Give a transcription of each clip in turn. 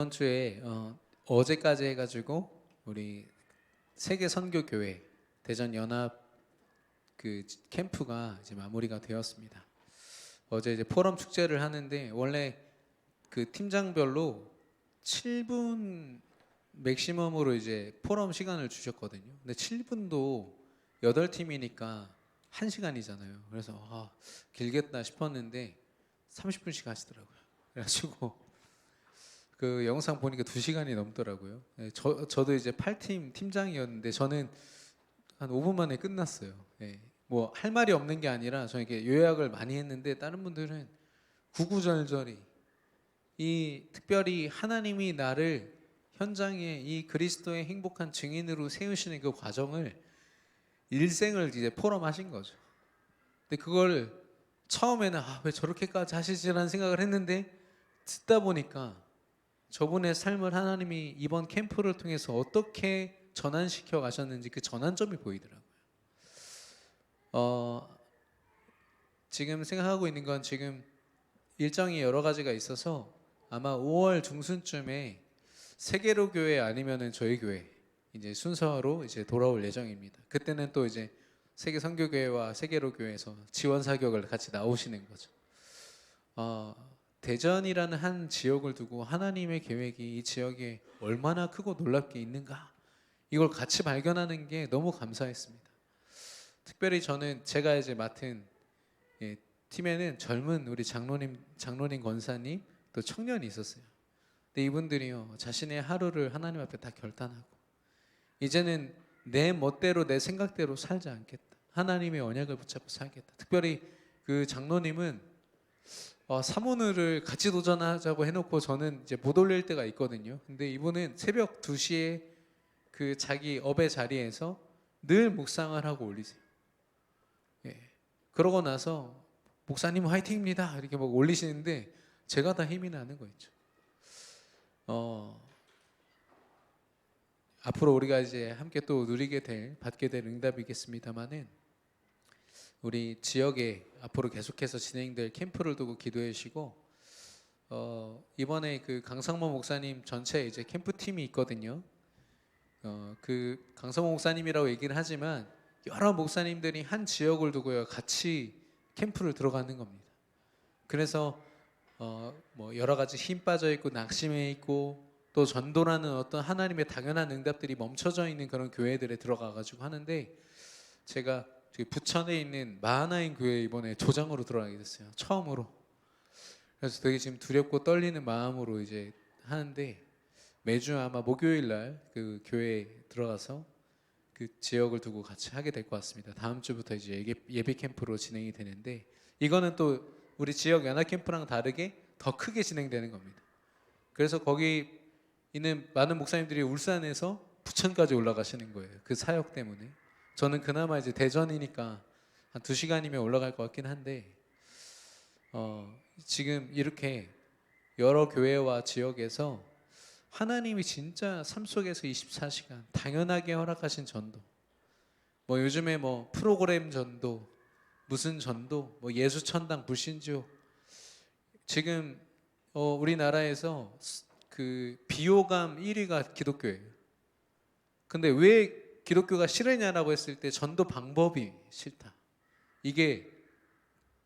이번 주에 어제까지 해가지고 우리 세계 선교교회 대전 연합 그 캠프가 이제 마무리가 되었습니다. 어제 이제 포럼 축제를 하는데 원래 그 팀장별로 7분 맥시멈으로 이제 포럼 시간을 주셨거든요. 근데 7분도 8팀이니까 1시간이잖아요. 그래서 길겠다 싶었는데 30분씩 하시더라고요. 그래가지고 그 영상 보니까 2시간이 넘더라고요. 네, 저도 이제 8팀 팀장이었는데 저는 한 5분 만에 끝났어요. 뭐 할 말이 없는 게 아니라 저는 이렇게 요약을 많이 했는데 다른 분들은 구구절절히 이 특별히 하나님이 나를 현장에 이 그리스도의 행복한 증인으로 세우시는 그 과정을 일생을 이제 포럼하신 거죠. 근데 그걸 처음에는 왜 저렇게까지 하시지라는 생각을 했는데 듣다 보니까 저분의 삶을 하나님이 이번 캠프를 통해서 어떻게 전환시켜 가셨는지 그 전환점이 보이더라고요. 지금 생각하고 있는 건 지금 일정이 여러 가지가 있어서 아마 5월 중순쯤에 세계로 교회 아니면은 저희 교회 이제 순서로 이제 돌아올 예정입니다. 그때는 또 이제 세계 선교교회와 세계로 교회에서 지원 사격을 같이 나오시는 거죠. 대전이라는 한 지역을 두고 하나님의 계획이 이 지역에 얼마나 크고 놀랍게 있는가 이걸 같이 발견하는 게 너무 감사했습니다. 특별히 저는 제가 이제 맡은 팀에는 젊은 우리 장로님 권사님 또 청년이 있었어요. 근데 이분들이요 자신의 하루를 하나님 앞에 다 결단하고 이제는 내 멋대로 내 생각대로 살지 않겠다. 하나님의 언약을 붙잡고 살겠다. 특별히 그 장로님은 사모늘을 같이 도전하자고 해놓고 저는 이제 못 올릴 때가 있거든요. 근데 이분은 새벽 2시에 그 자기 업의 자리에서 늘 묵상을 하고 올리세요. 그러고 나서 목사님 화이팅입니다 이렇게 막 올리시는데 제가 다 힘이 나는 거 있죠. 앞으로 우리가 이제 함께 또 받게 될 응답이겠습니다만은 우리 지역에 앞으로 계속해서 진행될 캠프를 두고 기도해 주시고 이번에 그 강성모 목사님 전체 이제 캠프 팀이 있거든요. 그 강성모 목사님이라고 얘기를 하지만 여러 목사님들이 한 지역을 두고요 같이 캠프를 들어가는 겁니다. 그래서 뭐 여러 가지 힘 빠져 있고 낙심해 있고 또 전도라는 어떤 하나님의 당연한 응답들이 멈춰져 있는 그런 교회들에 들어가 가지고 하는데 제가 부천에 있는 마하나인 교회 이번에 조장으로 들어가게 됐어요. 처음으로. 그래서 되게 지금 두렵고 떨리는 마음으로 이제 하는데 매주 아마 목요일 날 그 교회에 들어가서 그 지역을 두고 같이 하게 될 것 같습니다. 다음 주부터 이제 예배 캠프로 진행이 되는데 이거는 또 우리 지역 연합 캠프랑 다르게 더 크게 진행되는 겁니다. 그래서 거기 있는 많은 목사님들이 울산에서 부천까지 올라가시는 거예요. 그 사역 때문에. 저는 그나마 이제 대전이니까 한 2시간이면 올라갈 것 같긴 한데 지금 이렇게 여러 교회와 지역에서 하나님이 진짜 삶 속에서 24시간 당연하게 허락하신 전도, 뭐 요즘에 뭐 프로그램 전도, 무슨 전도, 뭐 예수천당 불신지옥, 지금 우리나라에서 그 비호감 1위가 기독교예요. 근데 왜 기독교가 싫으냐라고 했을 때 전도 방법이 싫다. 이게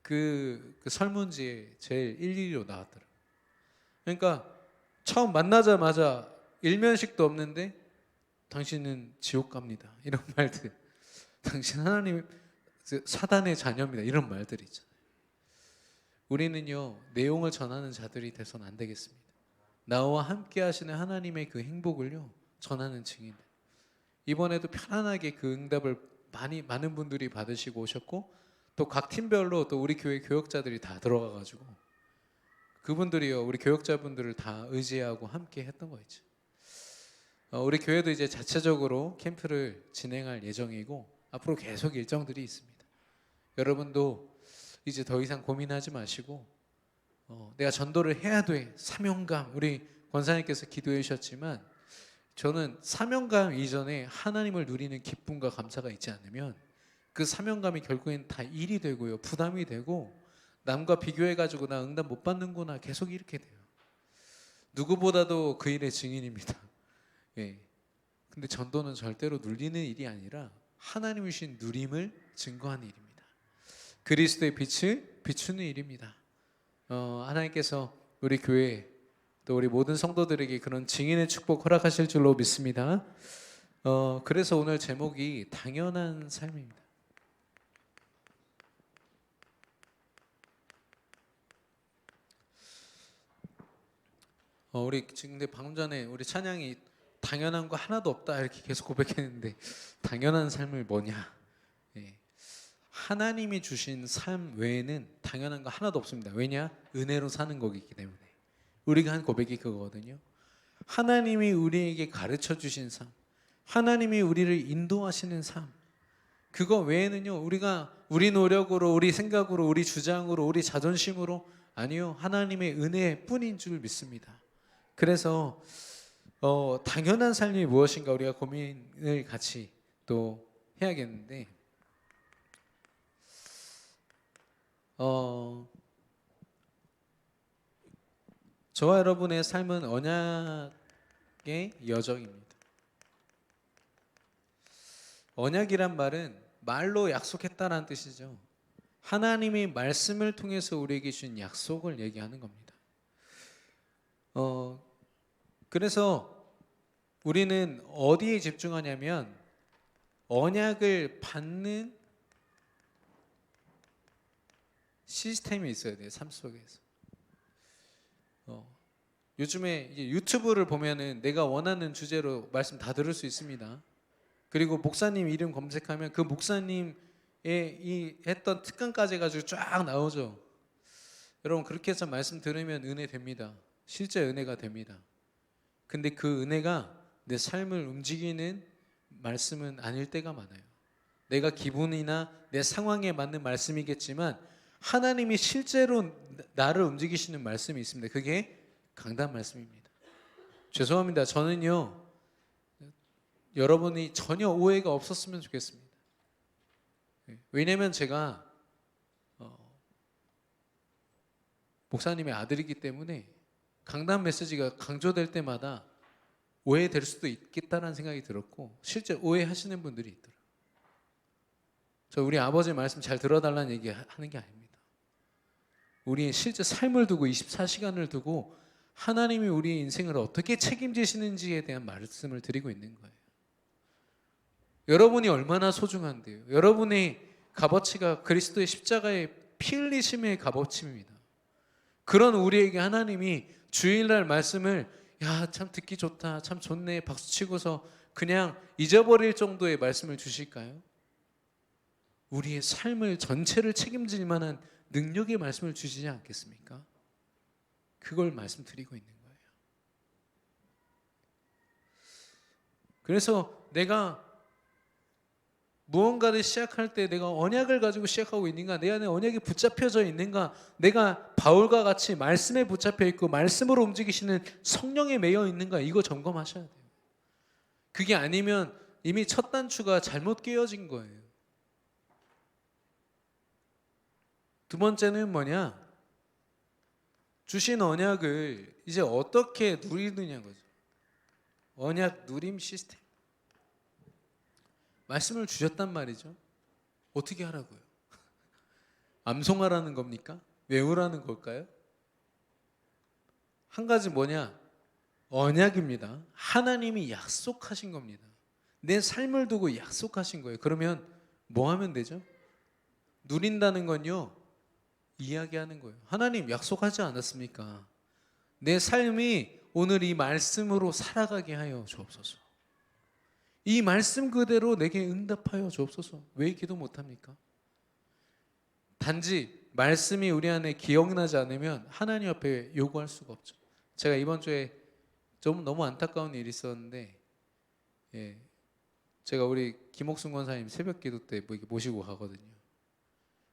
그 설문지에 제일 1위로 나왔더라고요. 그러니까 처음 만나자마자 일면식도 없는데 당신은 지옥 갑니다. 이런 말들. 당신 하나님 사단의 자녀입니다. 이런 말들이 있잖아요. 우리는요 내용을 전하는 자들이 돼서는 안 되겠습니다. 나와 함께 하시는 하나님의 그 행복을요 전하는 증인. 이번에도 편안하게 그 응답을 많은 분들이 받으시고 오셨고 또 각 팀별로 또 우리 교회 교역자들이 다 들어가가지고 그분들이요 우리 교역자분들을 다 의지하고 함께 했던 거 있죠. 우리 교회도 이제 자체적으로 캠프를 진행할 예정이고 앞으로 계속 일정들이 있습니다. 여러분도 이제 더 이상 고민하지 마시고 내가 전도를 해야 돼 사명감, 우리 권사님께서 기도해 주셨지만 저는 사명감 이전에 하나님을 누리는 기쁨과 감사가 있지 않으면 그 사명감이 결국엔 다 일이 되고요 부담이 되고 남과 비교해 가지고 나 응답 못 받는구나 계속 이렇게 돼요. 누구보다도 그 일의 증인입니다. 예. 근데 전도는 절대로 눌리는 일이 아니라 하나님이 주신 누림을 증거하는 일입니다. 그리스도의 빛을 비추는 일입니다. 하나님께서 우리 교회 또 우리 모든 성도들에게 그런 증인의 축복 허락하실 줄로 믿습니다. 그래서 오늘 제목이 당연한 삶입니다. 우리 지금 근데 방금 전에 우리 찬양이 당연한 거 하나도 없다 이렇게 계속 고백했는데 당연한 삶을 뭐냐? 예. 하나님이 주신 삶 외에는 당연한 거 하나도 없습니다. 왜냐? 은혜로 사는 거기 때문에. 우리가 한 고백이 그거거든요. 하나님이 우리에게 가르쳐 주신 삶, 하나님이 우리를 인도하시는 삶, 그거 외에는요 우리가 우리 노력으로, 우리 생각으로, 우리 주장으로, 우리 자존심으로 아니요, 하나님의 은혜뿐인 줄 믿습니다. 그래서 당연한 삶이 무엇인가 우리가 고민을 같이 또 해야겠는데, 저와 여러분의 삶은 언약의 여정입니다. 언약이란 말은 말로 약속했다라는 뜻이죠. 하나님이 말씀을 통해서 우리에게 주신 약속을 얘기하는 겁니다. 그래서 우리는 어디에 집중하냐면 언약을 받는 시스템이 있어야 돼요. 삶 속에서. 요즘에 이제 유튜브를 보면은 내가 원하는 주제로 말씀 다 들을 수 있습니다. 그리고 목사님 이름 검색하면 그 목사님의 이 했던 특강까지 해가지고 쫙 나오죠. 여러분 그렇게 해서 말씀 들으면 은혜 됩니다. 실제 은혜가 됩니다. 근데 그 은혜가 내 삶을 움직이는 말씀은 아닐 때가 많아요. 내가 기분이나 내 상황에 맞는 말씀이겠지만 하나님이 실제로 나를 움직이시는 말씀이 있습니다. 그게 강단 말씀입니다. 죄송합니다. 저는요 여러분이 전혀 오해가 없었으면 좋겠습니다. 왜냐면 제가 목사님의 아들이기 때문에 강단 메시지가 강조될 때마다 오해될 수도 있겠다는 생각이 들었고 실제 오해하시는 분들이 있더라고요. 저 우리 아버지 말씀 잘 들어달라는 얘기 하는 게 아닙니다. 우리의 실제 삶을 두고 24시간을 두고 하나님이 우리의 인생을 어떻게 책임지시는지에 대한 말씀을 드리고 있는 거예요. 여러분이 얼마나 소중한데요. 여러분의 값어치가 그리스도의 십자가의 피 흘리심의 값어치입니다. 그런 우리에게 하나님이 주일날 말씀을 야, 참 듣기 좋다, 참 좋네 박수치고서 그냥 잊어버릴 정도의 말씀을 주실까요? 우리의 삶을 전체를 책임질 만한 능력의 말씀을 주시지 않겠습니까? 그걸 말씀드리고 있는 거예요. 그래서 내가 무언가를 시작할 때 내가 언약을 가지고 시작하고 있는가, 내 안에 언약이 붙잡혀져 있는가, 내가 바울과 같이 말씀에 붙잡혀 있고 말씀으로 움직이시는 성령에 매여 있는가, 이거 점검하셔야 돼요. 그게 아니면 이미 첫 단추가 잘못 끼워진 거예요. 두 번째는 뭐냐? 주신 언약을 이제 어떻게 누리느냐고죠. 언약 누림 시스템. 말씀을 주셨단 말이죠. 어떻게 하라고요? 암송하라는 겁니까? 외우라는 걸까요? 한 가지 뭐냐? 언약입니다. 하나님이 약속하신 겁니다. 내 삶을 두고 약속하신 거예요. 그러면 뭐 하면 되죠? 누린다는 건요, 이야기하는 거예요. 하나님 약속하지 않았습니까? 내 삶이 오늘 이 말씀으로 살아가게 하여 주옵소서. 이 말씀 그대로 내게 응답하여 주옵소서. 왜 기도 못합니까? 단지 말씀이 우리 안에 기억나지 않으면 하나님 앞에 요구할 수가 없죠. 제가 이번 주에 좀 너무 안타까운 일이 있었는데, 제가 우리 김옥순 권사님 새벽 기도 때 뭐 이렇게 모시고 가거든요.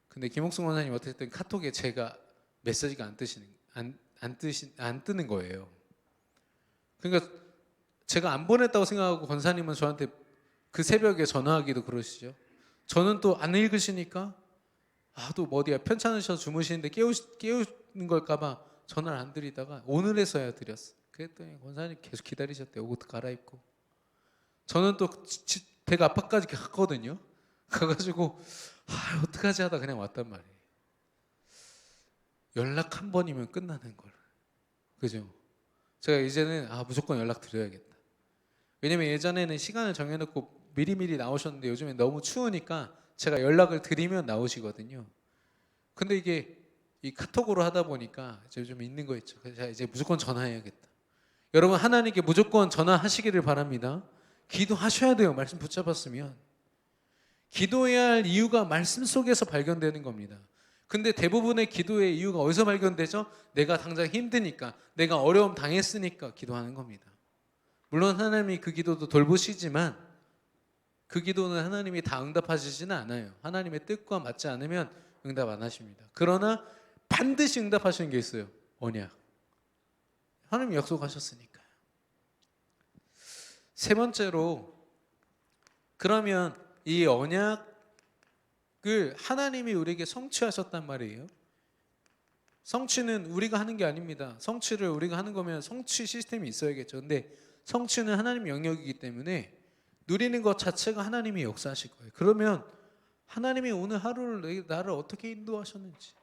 근데 김옥순 권사님 어쨌든 카톡에 제가 메시지가 안 뜨는 거예요. 그러니까 제가 안 보냈다고 생각하고 권사님은 저한테 그 새벽에 전화하기도 그러시죠. 저는 또 안 읽으시니까 또 어디야 편찮으셔서 주무시는데 깨우는 걸까봐 전화를 안 드리다가 오늘에서야 드렸어요. 그랬더니 권사님 계속 기다리셨대요. 옷 갈아입고. 저는 또 댁 앞까지 갔거든요. 가가지고 어떡하지 하다 그냥 왔단 말이에요. 연락 한 번이면 끝나는 걸. 그죠? 제가 이제는 무조건 연락 드려야겠다. 왜냐면 예전에는 시간을 정해놓고 미리미리 나오셨는데 요즘엔 너무 추우니까 제가 연락을 드리면 나오시거든요. 근데 이게 이 카톡으로 하다 보니까 이제 좀 있는 거 있죠. 그래서 제가 이제 무조건 전화해야겠다. 여러분 하나님께 무조건 전화하시기를 바랍니다. 기도하셔야 돼요. 말씀 붙잡았으면. 기도해야 할 이유가 말씀 속에서 발견되는 겁니다. 근데 대부분의 기도의 이유가 어디서 발견되죠? 내가 당장 힘드니까, 내가 어려움 당했으니까 기도하는 겁니다. 물론 하나님이 그 기도도 돌보시지만 그 기도는 하나님이 다 응답하시지는 않아요. 하나님의 뜻과 맞지 않으면 응답 안 하십니다. 그러나 반드시 응답하시는 게 있어요. 언약. 하나님이 약속하셨으니까요. 세 번째로, 그러면 이 언약을 하나님이 우리에게 성취하셨단 말이에요. 성취는 우리가 하는 게 아닙니다. 성취를 우리가 하는 거면 성취 시스템이 있어야겠죠. 근데 성취는 하나님 영역이기 때문에 누리는 것 자체가 하나님이 역사하실 거예요. 그러면 하나님이 오늘 하루를 나를 어떻게 인도하셨는지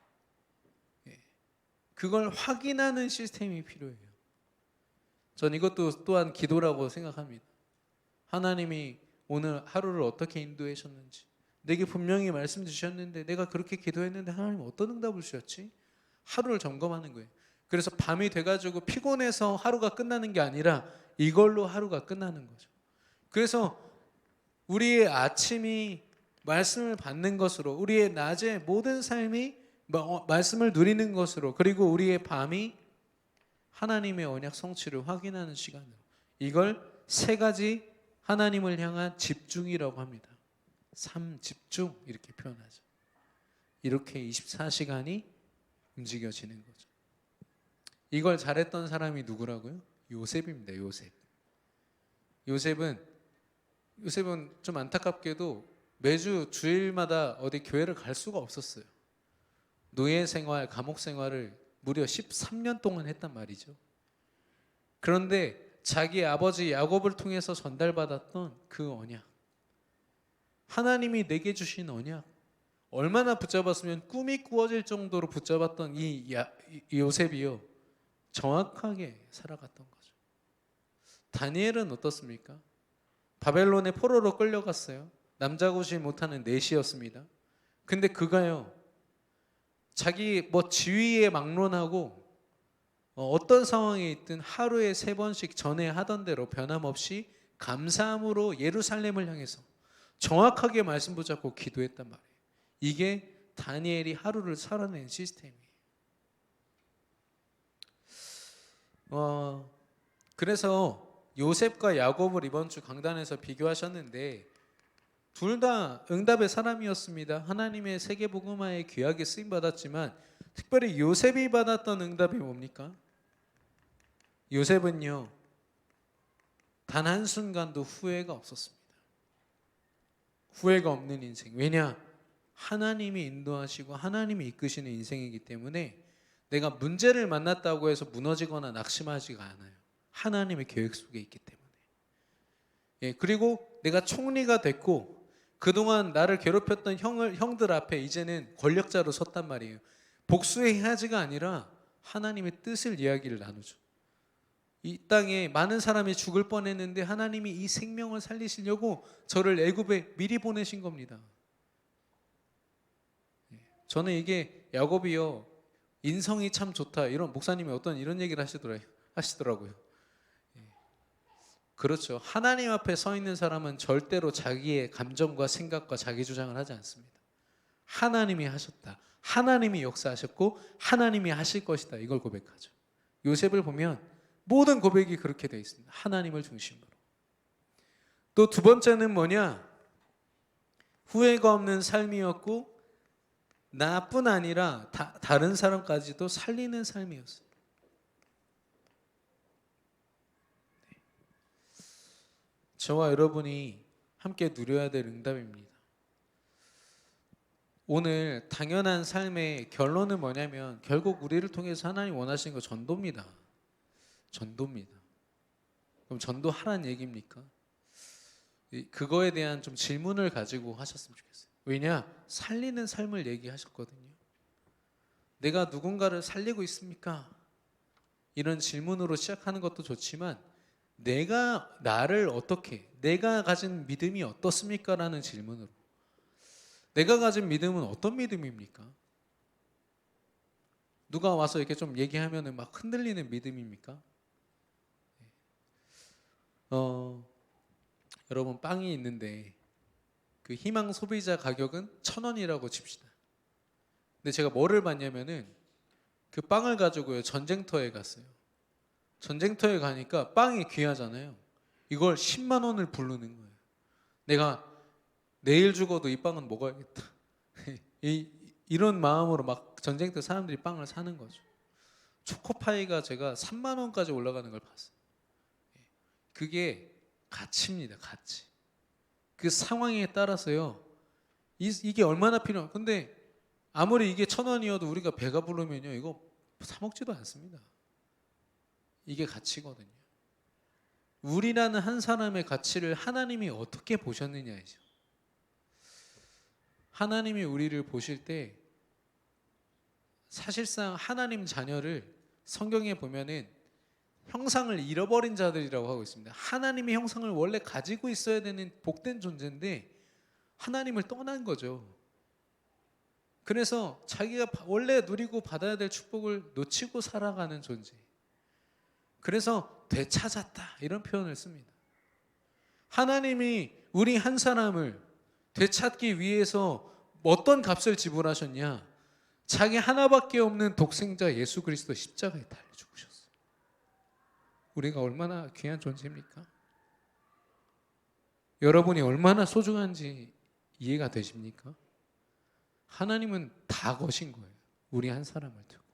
그걸 확인하는 시스템이 필요해요. 전 이것도 또한 기도라고 생각합니다. 하나님이 오늘 하루를 어떻게 인도하셨는지, 내게 분명히 말씀 주셨는데 내가 그렇게 기도했는데 하나님 어떤 응답을 주셨지? 하루를 점검하는 거예요. 그래서 밤이 돼가지고 피곤해서 하루가 끝나는 게 아니라 이걸로 하루가 끝나는 거죠. 그래서 우리의 아침이 말씀을 받는 것으로, 우리의 낮의 모든 삶이 말씀을 누리는 것으로, 그리고 우리의 밤이 하나님의 언약 성취를 확인하는 시간으로, 이걸 세 가지 하나님을 향한 집중이라고 합니다. 삶 집중 이렇게 표현하죠. 이렇게 24시간이 움직여지는 거죠. 이걸 잘했던 사람이 누구라고요? 요셉입니다. 요셉은 좀 안타깝게도 매주 주일마다 어디 교회를 갈 수가 없었어요. 노예 생활, 감옥 생활을 무려 13년 동안 했단 말이죠. 그런데 자기 아버지 야곱을 통해서 전달받았던 그 언약, 하나님이 내게 주신 언약, 얼마나 붙잡았으면 꿈이 꾸어질 정도로 붙잡았던 이 요셉이요, 정확하게 살아갔던 거죠. 다니엘은 어떻습니까? 바벨론의 포로로 끌려갔어요. 남자고시 못하는 내시였습니다. 근데 그가요, 자기 지위에 막론하고 어떤 상황에 있든 하루에 3번씩 전에 하던 대로 변함없이 감사함으로 예루살렘을 향해서 정확하게 말씀 붙잡고 기도했단 말이에요. 이게 다니엘이 하루를 살아낸 시스템이에요. 그래서 요셉과 야곱을 이번 주 강단에서 비교하셨는데 둘 다 응답의 사람이었습니다. 하나님의 세계복음화에 귀하게 쓰임받았지만 특별히 요셉이 받았던 응답이 뭡니까? 요셉은요, 단 한순간도 후회가 없었습니다. 후회가 없는 인생. 왜냐? 하나님이 인도하시고 하나님이 이끄시는 인생이기 때문에 내가 문제를 만났다고 해서 무너지거나 낙심하지가 않아요. 하나님의 계획 속에 있기 때문에. 그리고 내가 총리가 됐고 그동안 나를 괴롭혔던 형들 앞에 이제는 권력자로 섰단 말이에요. 복수해야지가 아니라 하나님의 뜻을 이야기를 나누죠. 이 땅에 많은 사람이 죽을 뻔했는데 하나님이 이 생명을 살리시려고 저를 애굽에 미리 보내신 겁니다. 저는 이게 야곱이요, 인성이 참 좋다, 이런 목사님이 이런 얘기를 하시더라고요. 그렇죠. 하나님 앞에 서 있는 사람은 절대로 자기의 감정과 생각과 자기 주장을 하지 않습니다. 하나님이 하셨다, 하나님이 역사하셨고 하나님이 하실 것이다, 이걸 고백하죠. 요셉을 보면 모든 고백이 그렇게 되어 있습니다. 하나님을 중심으로. 또 두 번째는 뭐냐? 후회가 없는 삶이었고 나뿐 아니라 다른 사람까지도 살리는 삶이었어요. 저와 여러분이 함께 누려야 될 응답입니다. 오늘 당연한 삶의 결론은 뭐냐면 결국 우리를 통해서 하나님 원하시는 거 전도입니다. 전도입니다. 그럼 전도하란 얘기입니까? 그거에 대한 좀 질문을 가지고 하셨으면 좋겠어요. 왜냐? 살리는 삶을 얘기하셨거든요. 내가 누군가를 살리고 있습니까? 이런 질문으로 시작하는 것도 좋지만 내가 나를 어떻게, 내가 가진 믿음이 어떻습니까? 라는 질문으로, 내가 가진 믿음은 어떤 믿음입니까? 누가 와서 이렇게 좀 얘기하면 막 흔들리는 믿음입니까? 여러분, 빵이 있는데 그 희망 소비자 가격은 1,000원이라고 칩시다. 근데 제가 뭐를 봤냐면은 그 빵을 가지고요, 전쟁터에 갔어요. 전쟁터에 가니까 빵이 귀하잖아요. 이걸 10만 원을 부르는 거예요. 내가 내일 죽어도 이 빵은 먹어야겠다. 이런 마음으로 막 전쟁터 사람들이 빵을 사는 거죠. 초코파이가 제가 3만 원까지 올라가는 걸 봤어요. 그게 가치입니다. 가치. 그 상황에 따라서요. 이게 얼마나 필요한. 근데 아무리 이게 1,000원이어도 우리가 배가 부르면요, 이거 사 먹지도 않습니다. 이게 가치거든요. 우리라는 한 사람의 가치를 하나님이 어떻게 보셨느냐이죠. 하나님이 우리를 보실 때 사실상 하나님 자녀를 성경에 보면은 형상을 잃어버린 자들이라고 하고 있습니다. 하나님의 형상을 원래 가지고 있어야 되는 복된 존재인데 하나님을 떠난 거죠. 그래서 자기가 원래 누리고 받아야 될 축복을 놓치고 살아가는 존재. 그래서 되찾았다 이런 표현을 씁니다. 하나님이 우리 한 사람을 되찾기 위해서 어떤 값을 지불하셨냐? 자기 하나밖에 없는 독생자 예수 그리스도 십자가에 달려 죽으셨어요. 우리가 얼마나 귀한 존재입니까? 여러분이 얼마나 소중한지 이해가 되십니까? 하나님은 다 거신 거예요. 우리 한 사람을 두고.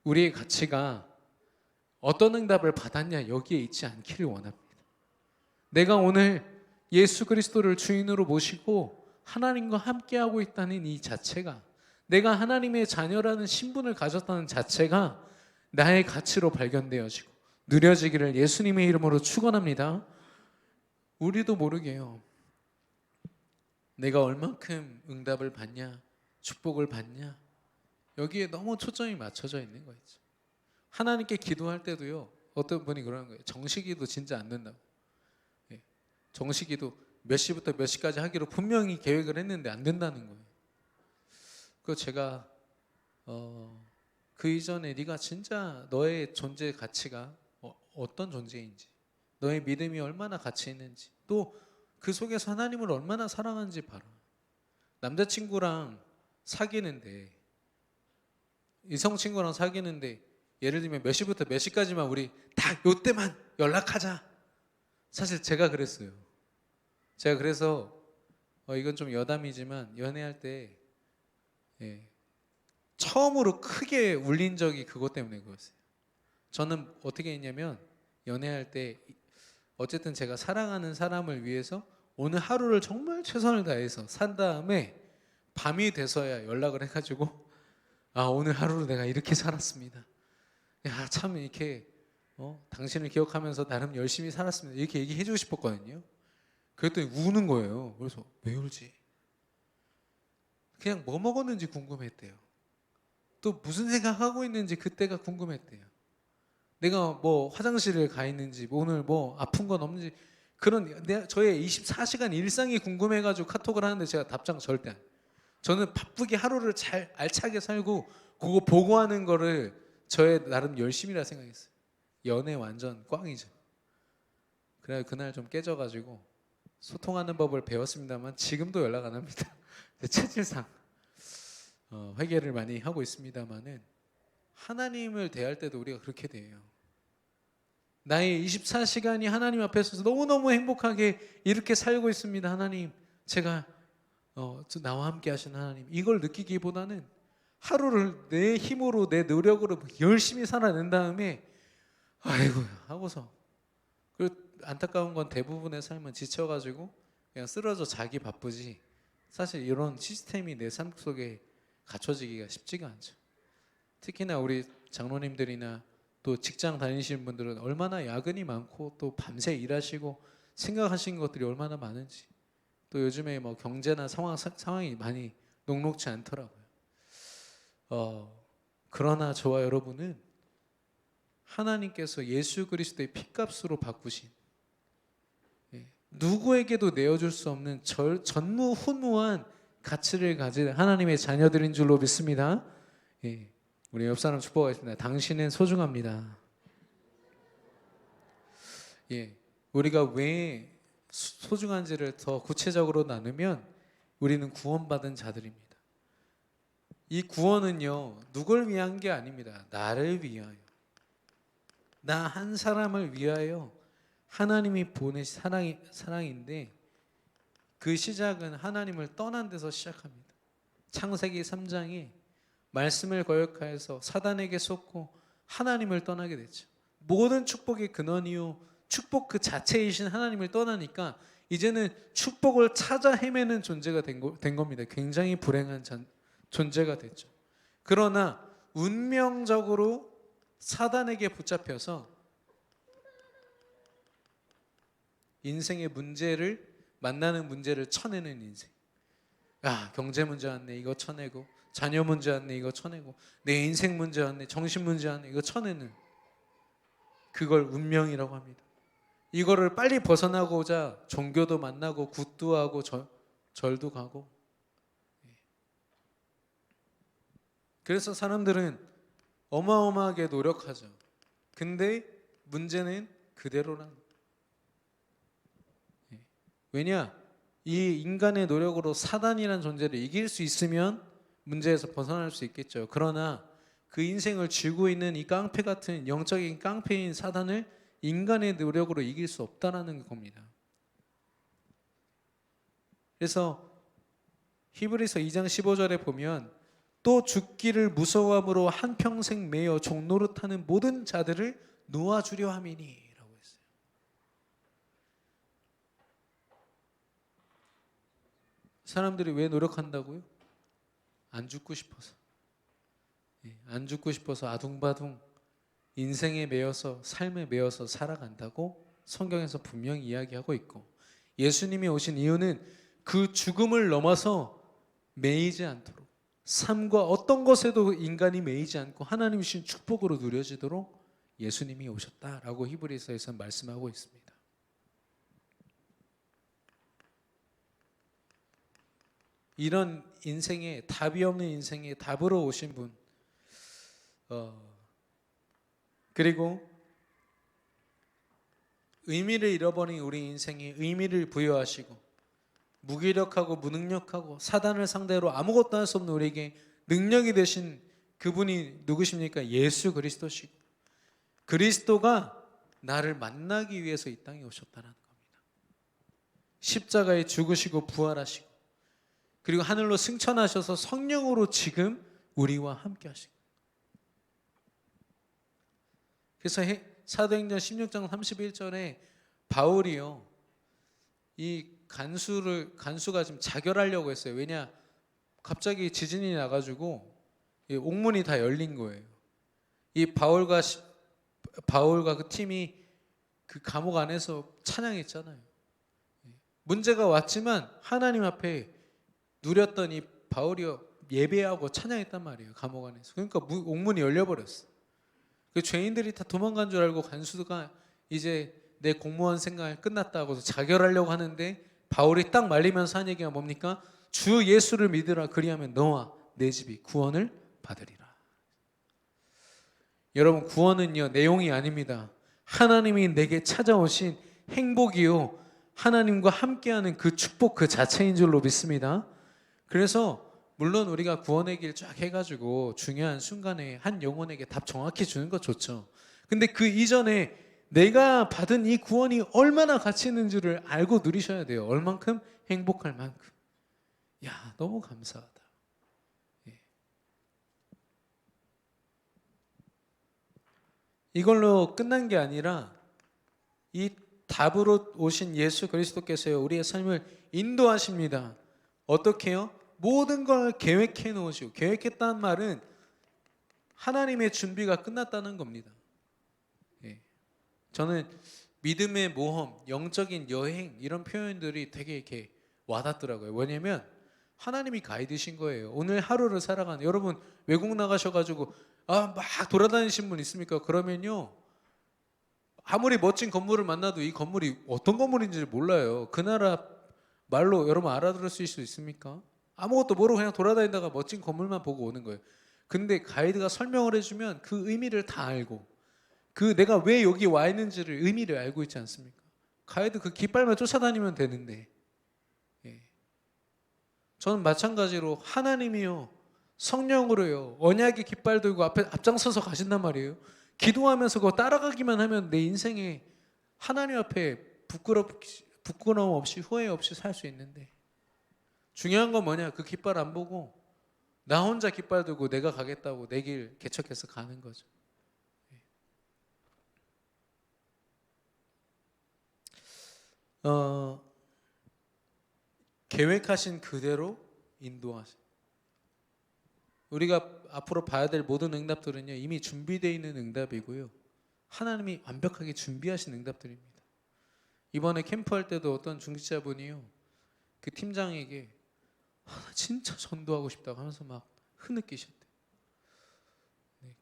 우리의 가치가 어떤 응답을 받았냐 여기에 있지 않기를 원합니다. 내가 오늘 예수 그리스도를 주인으로 모시고 하나님과 함께하고 있다는 이 자체가, 내가 하나님의 자녀라는 신분을 가졌다는 자체가 나의 가치로 발견되어지고 누려지기를 예수님의 이름으로 축원합니다. 우리도 모르게요. 내가 얼만큼 응답을 받냐, 축복을 받냐, 여기에 너무 초점이 맞춰져 있는 거죠. 하나님께 기도할 때도요, 어떤 분이 그러는 거예요. 정식기도 진짜 안 된다고. 정식기도 몇 시부터 몇 시까지 하기로 분명히 계획을 했는데 안 된다는 거예요. 그 제가 그 이전에 네가 진짜 너의 존재 가치가 어떤 존재인지, 너의 믿음이 얼마나 가치 있는지, 또 그 속에서 하나님을 얼마나 사랑하는지 봐라. 남자친구랑 사귀는데, 이성 친구랑 사귀는데 예를 들면 몇 시부터 몇 시까지만 우리 딱 요때만 연락하자. 사실 제가 그랬어요. 제가 그래서 이건 좀 여담이지만 연애할 때 처음으로 크게 울린 적이 그것 때문에 그랬어요. 저는 어떻게 했냐면 연애할 때 어쨌든 제가 사랑하는 사람을 위해서 오늘 하루를 정말 최선을 다해서 산 다음에 밤이 돼서야 연락을 해가지고 오늘 하루를 내가 이렇게 살았습니다. 야, 참 이렇게 당신을 기억하면서 나름 열심히 살았습니다. 이렇게 얘기해주고 싶었거든요. 그랬더니 우는 거예요. 그래서 왜 울지? 그냥 뭐 먹었는지 궁금했대요. 또 무슨 생각하고 있는지 그때가 궁금했대요. 내가 뭐 화장실을 가 있는지, 오늘 뭐 아픈 건 없는지, 그런 저의 24시간 일상이 궁금해가지고 카톡을 하는데 제가 답장 절대 안. 저는 바쁘게 하루를 잘 알차게 살고 그거 보고하는 거를 저의 나름 열심이라 생각했어요. 연애 완전 꽝이죠. 그래 그날 좀 깨져가지고 소통하는 법을 배웠습니다만 지금도 연락 안 합니다. 체질상 회개를 많이 하고 있습니다만은 하나님을 대할 때도 우리가 그렇게 돼요. 나의 24시간이 하나님 앞에 서서 너무너무 행복하게 이렇게 살고 있습니다. 하나님, 제가 나와 함께 하신 하나님, 이걸 느끼기보다는 하루를 내 힘으로 내 노력으로 열심히 살아낸 다음에 아이고 하고서, 그리고 안타까운 건 대부분의 삶은 지쳐가지고 그냥 쓰러져 자기 바쁘지 사실 이런 시스템이 내 삶 속에 갖춰지기가 쉽지가 않죠. 특히나 우리 장로님들이나 또 직장 다니시는 분들은 얼마나 야근이 많고 또 밤새 일하시고 생각하시는 것들이 얼마나 많은지, 또 요즘에 뭐 경제나 상황이 많이 녹록지 않더라고요. 그러나 저와 여러분은 하나님께서 예수 그리스도의 피값으로 바꾸신, 누구에게도 내어줄 수 없는 전무후무한 가치를 가진 하나님의 자녀들인 줄로 믿습니다. 우리 옆 사람 축복하겠습니다. 당신은 소중합니다. 우리가 왜 소중한지를 더 구체적으로 나누면 우리는 구원받은 자들입니다. 이 구원은요, 누굴 위한 게 아닙니다. 나를 위하여, 나 한 사람을 위하여 하나님이 보내신 사랑인데, 그 시작은 하나님을 떠난 데서 시작합니다. 창세기 3장에 말씀을 거역하여서 사단에게 속고 하나님을 떠나게 됐죠. 모든 축복의 근원이요 축복 그 자체이신 하나님을 떠나니까 이제는 축복을 찾아 헤매는 존재가 된 겁니다. 굉장히 불행한 존재가 됐죠. 그러나 운명적으로 사단에게 붙잡혀서 인생의 만나는 문제를 쳐내는 인생. 경제 문제 왔네, 이거 쳐내고, 자녀 문제 왔네, 이거 쳐내고, 내 인생 문제 왔네, 정신 문제 왔네, 이거 쳐내는, 그걸 운명이라고 합니다. 이거를 빨리 벗어나고자 종교도 만나고 굿도 하고 절도 가고. 그래서 사람들은 어마어마하게 노력하죠. 근데 문제는 그대로란. 왜냐? 이 인간의 노력으로 사단이라는 존재를 이길 수 있으면 문제에서 벗어날 수 있겠죠. 그러나 그 인생을 쥐고 있는 이 깡패 같은 영적인 깡패인 사단을 인간의 노력으로 이길 수 없다라는 겁니다. 그래서 히브리서 2장 15절에 보면 또 죽기를 무서워함으로 한평생 매여 종노릇하는 모든 자들을 놓아주려 함이니 라고 했어요. 사람들이 왜 노력한다고요? 안 죽고 싶어서. 안 죽고 싶어서 아둥바둥 인생에 매여서, 삶에 매여서 살아간다고 성경에서 분명히 이야기하고 있고, 예수님이 오신 이유는 그 죽음을 넘어서 매이지 않도록, 삶과 어떤 것에도 인간이 매이지 않고 하나님 주신 축복으로 누려지도록 예수님이 오셨다라고 히브리서에서 말씀하고 있습니다. 이런 인생에, 답이 없는 인생에 답으로 오신 분, 그리고 의미를 잃어버린 우리 인생에 의미를 부여하시고, 무기력하고 무능력하고 사단을 상대로 아무것도 할 수 없는 우리에게 능력이 되신 그분이 누구십니까? 예수 그리스도시고, 그리스도가 나를 만나기 위해서 이 땅에 오셨다는 겁니다. 십자가에 죽으시고 부활하시고, 그리고 하늘로 승천하셔서 성령으로 지금 우리와 함께 하시고. 그래서 사도행전 16장 31절에 바울이요, 이 간수가 지금 자결하려고 했어요. 왜냐? 갑자기 지진이 나가지고 옥문이 다 열린 거예요. 이 바울과 그 팀이 그 감옥 안에서 찬양했잖아요. 문제가 왔지만 하나님 앞에 누렸던 이 바울이 예배하고 찬양했단 말이에요. 감옥 안에서. 그러니까 옥문이 열려버렸어. 그 죄인들이 다 도망간 줄 알고 간수가 이제 내 공무원 생활 끝났다고 자결하려고 하는데, 바울이 딱 말리면서 한 얘기가 뭡니까? 주 예수를 믿으라, 그리하면 너와 내 집이 구원을 받으리라. 여러분, 구원은요 내용이 아닙니다. 하나님이 내게 찾아오신 행복이요, 하나님과 함께하는 그 축복 그 자체인 줄로 믿습니다. 그래서 물론 우리가 구원의 길 쫙 해가지고 중요한 순간에 한 영혼에게 답 정확히 주는 거 좋죠. 근데 그 이전에 내가 받은 이 구원이 얼마나 가치 있는지를 알고 누리셔야 돼요. 얼만큼? 행복할 만큼. 야, 너무 감사하다. 이걸로 끝난 게 아니라 이 답으로 오신 예수 그리스도께서요, 우리의 삶을 인도하십니다. 어떻게요? 모든 걸 계획해 놓으시고, 계획했다는 말은 하나님의 준비가 끝났다는 겁니다. 저는 믿음의 모험, 영적인 여행 이런 표현들이 되게 이렇게 와닿더라고요. 왜냐면 하나님이 가이드신 거예요. 오늘 하루를 살아가는 여러분 외국 나가셔가지고 막 돌아다니신 분 있습니까? 그러면요 아무리 멋진 건물을 만나도 이 건물이 어떤 건물인지 몰라요. 그 나라 말로 여러분 알아들을 수 있습니까? 아무것도 모르고 그냥 돌아다니다가 멋진 건물만 보고 오는 거예요. 근데 가이드가 설명을 해주면 그 의미를 다 알고 그 내가 왜 여기 와 있는지를 의미를 알고 있지 않습니까? 가이드 그 깃발만 쫓아다니면 되는데 예. 저는 마찬가지로 하나님이요 성령으로요 언약의 깃발 들고 앞에 앞장서서 가신단 말이에요. 기도하면서 그거 따라가기만 하면 내 인생에 하나님 앞에 부끄러움 없이 후회 없이 살 수 있는데 중요한 건 뭐냐? 그 깃발 안 보고 나 혼자 깃발 들고 내가 가겠다고 내 길 개척해서 가는 거죠. 계획하신 그대로 인도하신. 우리가 앞으로 봐야 될 모든 응답들은요 이미 준비되어 있는 응답이고요. 하나님이 완벽하게 준비하신 응답들입니다. 이번에 캠프할 때도 어떤 중직자분이요 그 팀장에게 진짜 전도하고 싶다고 하면서 막 흐느끼셨대요.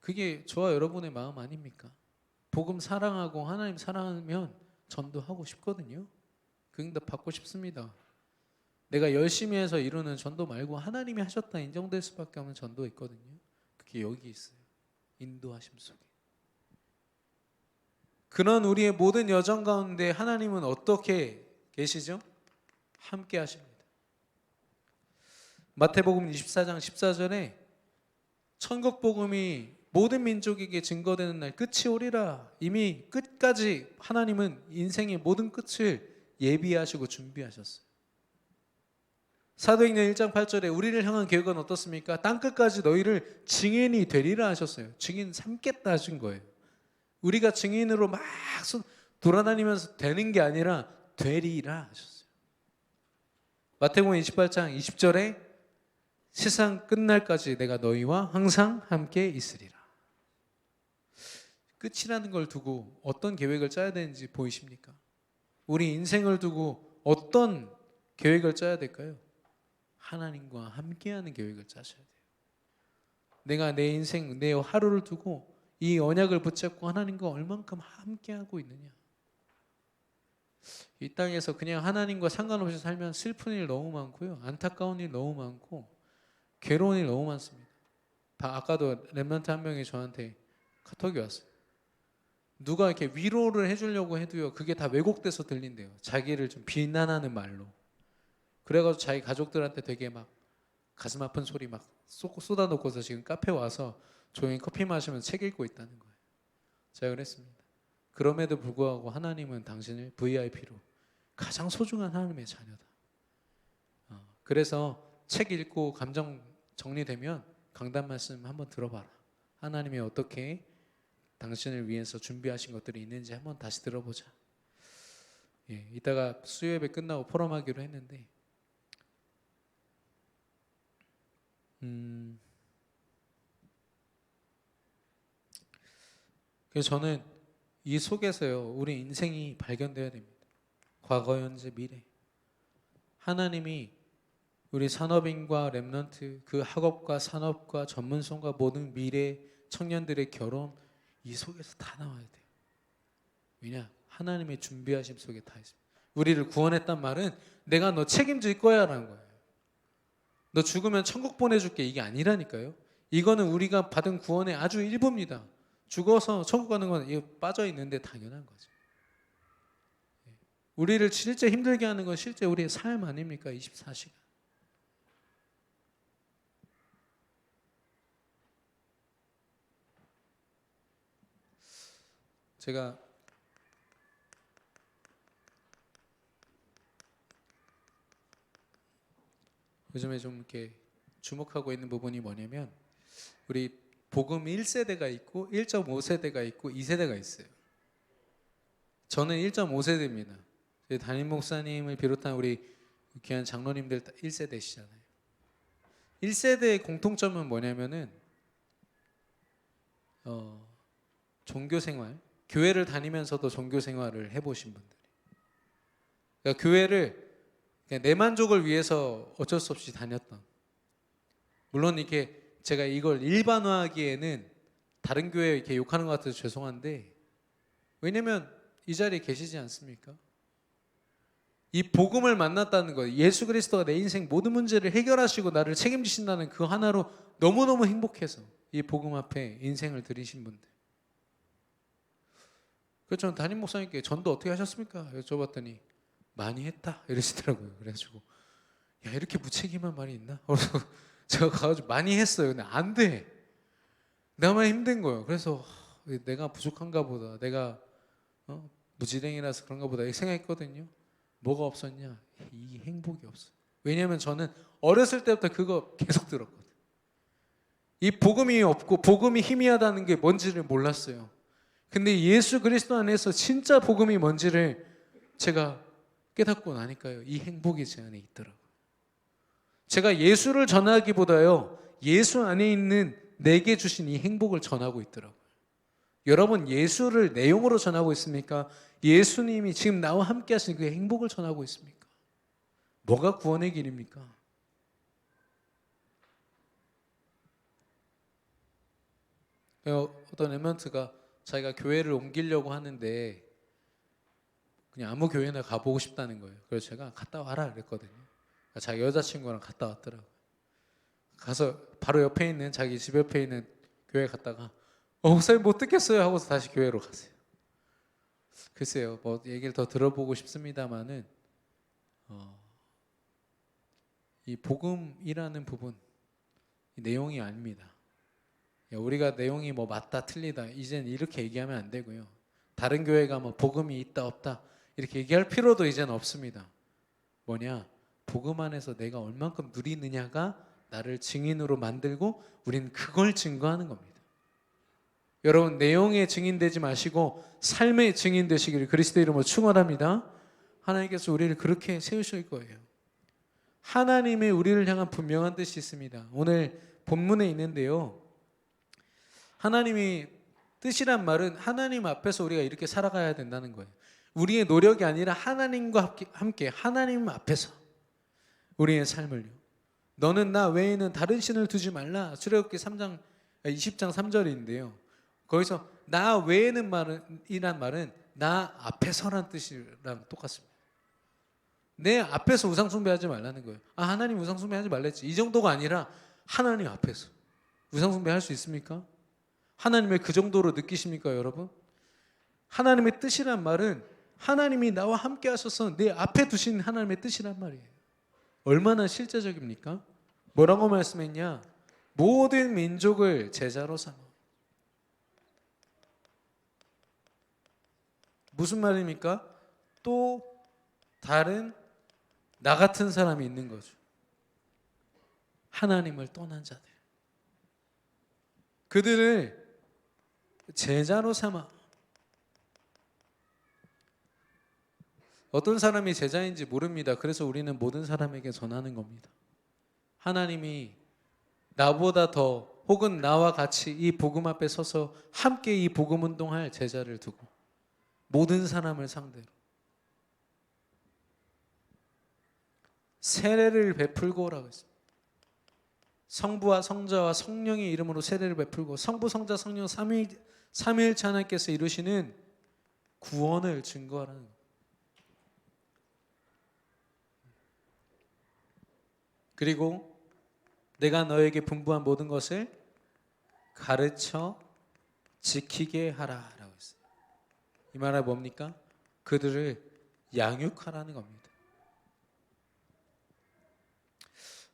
그게 저와 여러분의 마음 아닙니까? 복음 사랑하고 하나님 사랑하면 전도하고 싶거든요. 그 응답 받고 싶습니다. 내가 열심히 해서 이루는 전도 말고 하나님이 하셨다 인정될 수밖에 없는 전도 있거든요. 그게 여기 있어요. 인도하심 속에. 그런 우리의 모든 여정 가운데 하나님은 어떻게 계시죠? 함께 하십니다. 마태복음 24장 14절에 천국 복음이 모든 민족에게 증거되는 날 끝이 오리라. 이미 끝까지 하나님은 인생의 모든 끝을 예비하시고 준비하셨어요. 사도행전 1장 8절에 우리를 향한 계획은 어떻습니까? 땅끝까지 너희를 증인이 되리라 하셨어요. 증인 삼겠다 하신 거예요. 우리가 증인으로 막 돌아다니면서 되는 게 아니라 되리라 하셨어요. 마태복음 28장 20절에 세상 끝날까지 내가 너희와 항상 함께 있으리라. 끝이라는 걸 두고 어떤 계획을 짜야 되는지 보이십니까? 우리 인생을 두고 어떤 계획을 짜야 될까요? 하나님과 함께하는 계획을 짜셔야 돼요. 내가 내 인생, 내 하루를 두고 이 언약을 붙잡고 하나님과 얼만큼 함께하고 있느냐. 이 땅에서 그냥 하나님과 상관없이 살면 슬픈 일 너무 많고요. 안타까운 일 너무 많고 괴로운 일 너무 많습니다. 아까도 랩런트 한 명이 저한테 카톡이 왔어요. 누가 이렇게 위로를 해주려고 해도요. 그게 다 왜곡돼서 들린대요. 자기를 좀 비난하는 말로. 그래가지고 자기 가족들한테 되게 막 가슴 아픈 소리 막 쏟아놓고서 지금 카페 와서 조용히 커피 마시면서 책 읽고 있다는 거예요. 제가 그랬습니다. 그럼에도 불구하고 하나님은 당신을 VIP로 가장 소중한 하나님의 자녀다. 그래서 책 읽고 감정 정리되면 강단 말씀 한번 들어봐라. 하나님이 어떻게 당신을 위해서 준비하신 것들이 있는지 한번 다시 들어보자. 예, 이따가 수요예배 끝나고 포럼하기로 했는데 그래서 저는 이 속에서요 우리 인생이 발견되어야 됩니다. 과거, 현재, 미래. 하나님이 우리 산업인과 랩런트 그 학업과 산업과 전문성과 모든 미래 청년들의 결혼 이 속에서 다 나와야 돼요. 왜냐? 하나님의 준비하심 속에 다 있습니다. 우리를 구원했단 말은 내가 너 책임질 거야 라는 거예요. 너 죽으면 천국 보내줄게 이게 아니라니까요. 이거는 우리가 받은 구원의 아주 일부입니다. 죽어서 천국 가는 건 이거 빠져 있는데 당연한 거죠. 우리를 실제 힘들게 하는 건 실제 우리의 삶 아닙니까? 24시간. 제가 요즘에 좀 이렇게 주목하고 있는 부분이 뭐냐면 우리 복음 1세대가 있고 1.5세대가 있고 2세대가 있어요. 저는 1.5세대입니다. 담임 목사님을 비롯한 우리 귀한 장로님들 1세대시잖아요. 1세대의 공통점은 뭐냐면은 종교 생활, 교회를 다니면서도 종교 생활을 해보신 분들, 그러니까 교회를 그냥 내 만족을 위해서 어쩔 수 없이 다녔던, 물론 이렇게 제가 이걸 일반화하기에는 다른 교회 이렇게 욕하는 것 같아서 죄송한데, 왜냐면 이 자리에 계시지 않습니까? 이 복음을 만났다는 것, 예수 그리스도가 내 인생 모든 문제를 해결하시고 나를 책임지신다는 그 하나로 너무너무 행복해서 이 복음 앞에 인생을 드리신 분들. 그래서 저는 담임 목사님께 전도 어떻게 하셨습니까? 여쭤봤더니 많이 했다 이러시더라고요. 그래가지고 야, 이렇게 무책임한 말이 있나? 그래서 제가 가가지고 많이 했어요. 근데 안 돼. 나만 힘든 거예요. 그래서 내가 부족한가 보다, 내가 무지랭이라서 그런가 보다 이렇게 생각했거든요. 뭐가 없었냐? 이 행복이 없어요. 왜냐하면 저는 어렸을 때부터 그거 계속 들었거든요. 이 복음이 없고 복음이 희미하다는 게 뭔지를 몰랐어요. 근데 예수 그리스도 안에서 진짜 복음이 뭔지를 제가 깨닫고 나니까요, 이 행복이 제 안에 있더라고요. 제가 예수를 전하기보다요, 예수 안에 있는 내게 주신 이 행복을 전하고 있더라고요. 여러분, 예수를 내용으로 전하고 있습니까? 예수님이 지금 나와 함께 하신 그 행복을 전하고 있습니까? 뭐가 구원의 길입니까? 어떤 랩런트가 자기가 교회를 옮기려고 하는데 그냥 아무 교회나 가보고 싶다는 거예요. 그래서 제가 갔다 와라 그랬거든요. 자기 여자친구랑 갔다 왔더라고요. 가서 바로 옆에 있는, 자기 집 옆에 있는 교회 갔다가 목사님 못 듣겠어요 하고서 다시 교회로 갔어요. 글쎄요, 뭐 얘기를 더 들어보고 싶습니다만은 이 복음이라는 부분, 이 내용이 아닙니다. 우리가 내용이 뭐 맞다 틀리다 이젠 이렇게 얘기하면 안 되고요. 다른 교회가 뭐 복음이 있다 없다 이렇게 얘기할 필요도 이젠 없습니다. 뭐냐, 복음 안에서 내가 얼만큼 누리느냐가 나를 증인으로 만들고 우리는 그걸 증거하는 겁니다. 여러분, 내용에 증인되지 마시고 삶의 증인 되시기를 그리스도의 이름으로 축원합니다. 하나님께서 우리를 그렇게 세우실 거예요. 하나님의 우리를 향한 분명한 뜻이 있습니다. 오늘 본문에 있는데요, 하나님이 뜻이란 말은 하나님 앞에서 우리가 이렇게 살아가야 된다는 거예요. 우리의 노력이 아니라 하나님과 함께 하나님 앞에서 우리의 삶을요, 너는 나 외에는 다른 신을 두지 말라. 출애굽기 3장 20장 3절인데요. 거기서 나 외에는 이란 말은 나 앞에서란 뜻이랑 똑같습니다. 내 앞에서 우상 숭배하지 말라는 거예요. 하나님 우상 숭배하지 말랬지, 이 정도가 아니라 하나님 앞에서 우상 숭배할 수 있습니까? 하나님을 그 정도로 느끼십니까, 여러분? 하나님의 뜻이란 말은 하나님이 나와 함께 하셔서 내 앞에 두신 하나님의 뜻이란 말이에요. 얼마나 실제적입니까? 뭐라고 말씀했냐? 모든 민족을 제자로 삼아. 무슨 말입니까? 또 다른 나 같은 사람이 있는 거죠. 하나님을 떠난 자들. 그들을 제자로 삼아. 어떤 사람이 제자인지 모릅니다. 그래서 우리는 모든 사람에게 전하는 겁니다. 하나님이 나보다 더 혹은 나와 같이 이 복음 앞에 서서 함께 이 복음 운동할 제자를 두고 모든 사람을 상대로 세례를 베풀고라고 했습니다. 성부와 성자와 성령의 이름으로 세례를 베풀고 성부, 성자, 성령 삼위일체 하나님께서 이루시는 구원을 증거하라는 겁니다. 그리고 내가 너에게 분부한 모든 것을 가르쳐 지키게 하라라고 했어요. 이 말은 뭡니까? 그들을 양육하라는 겁니다.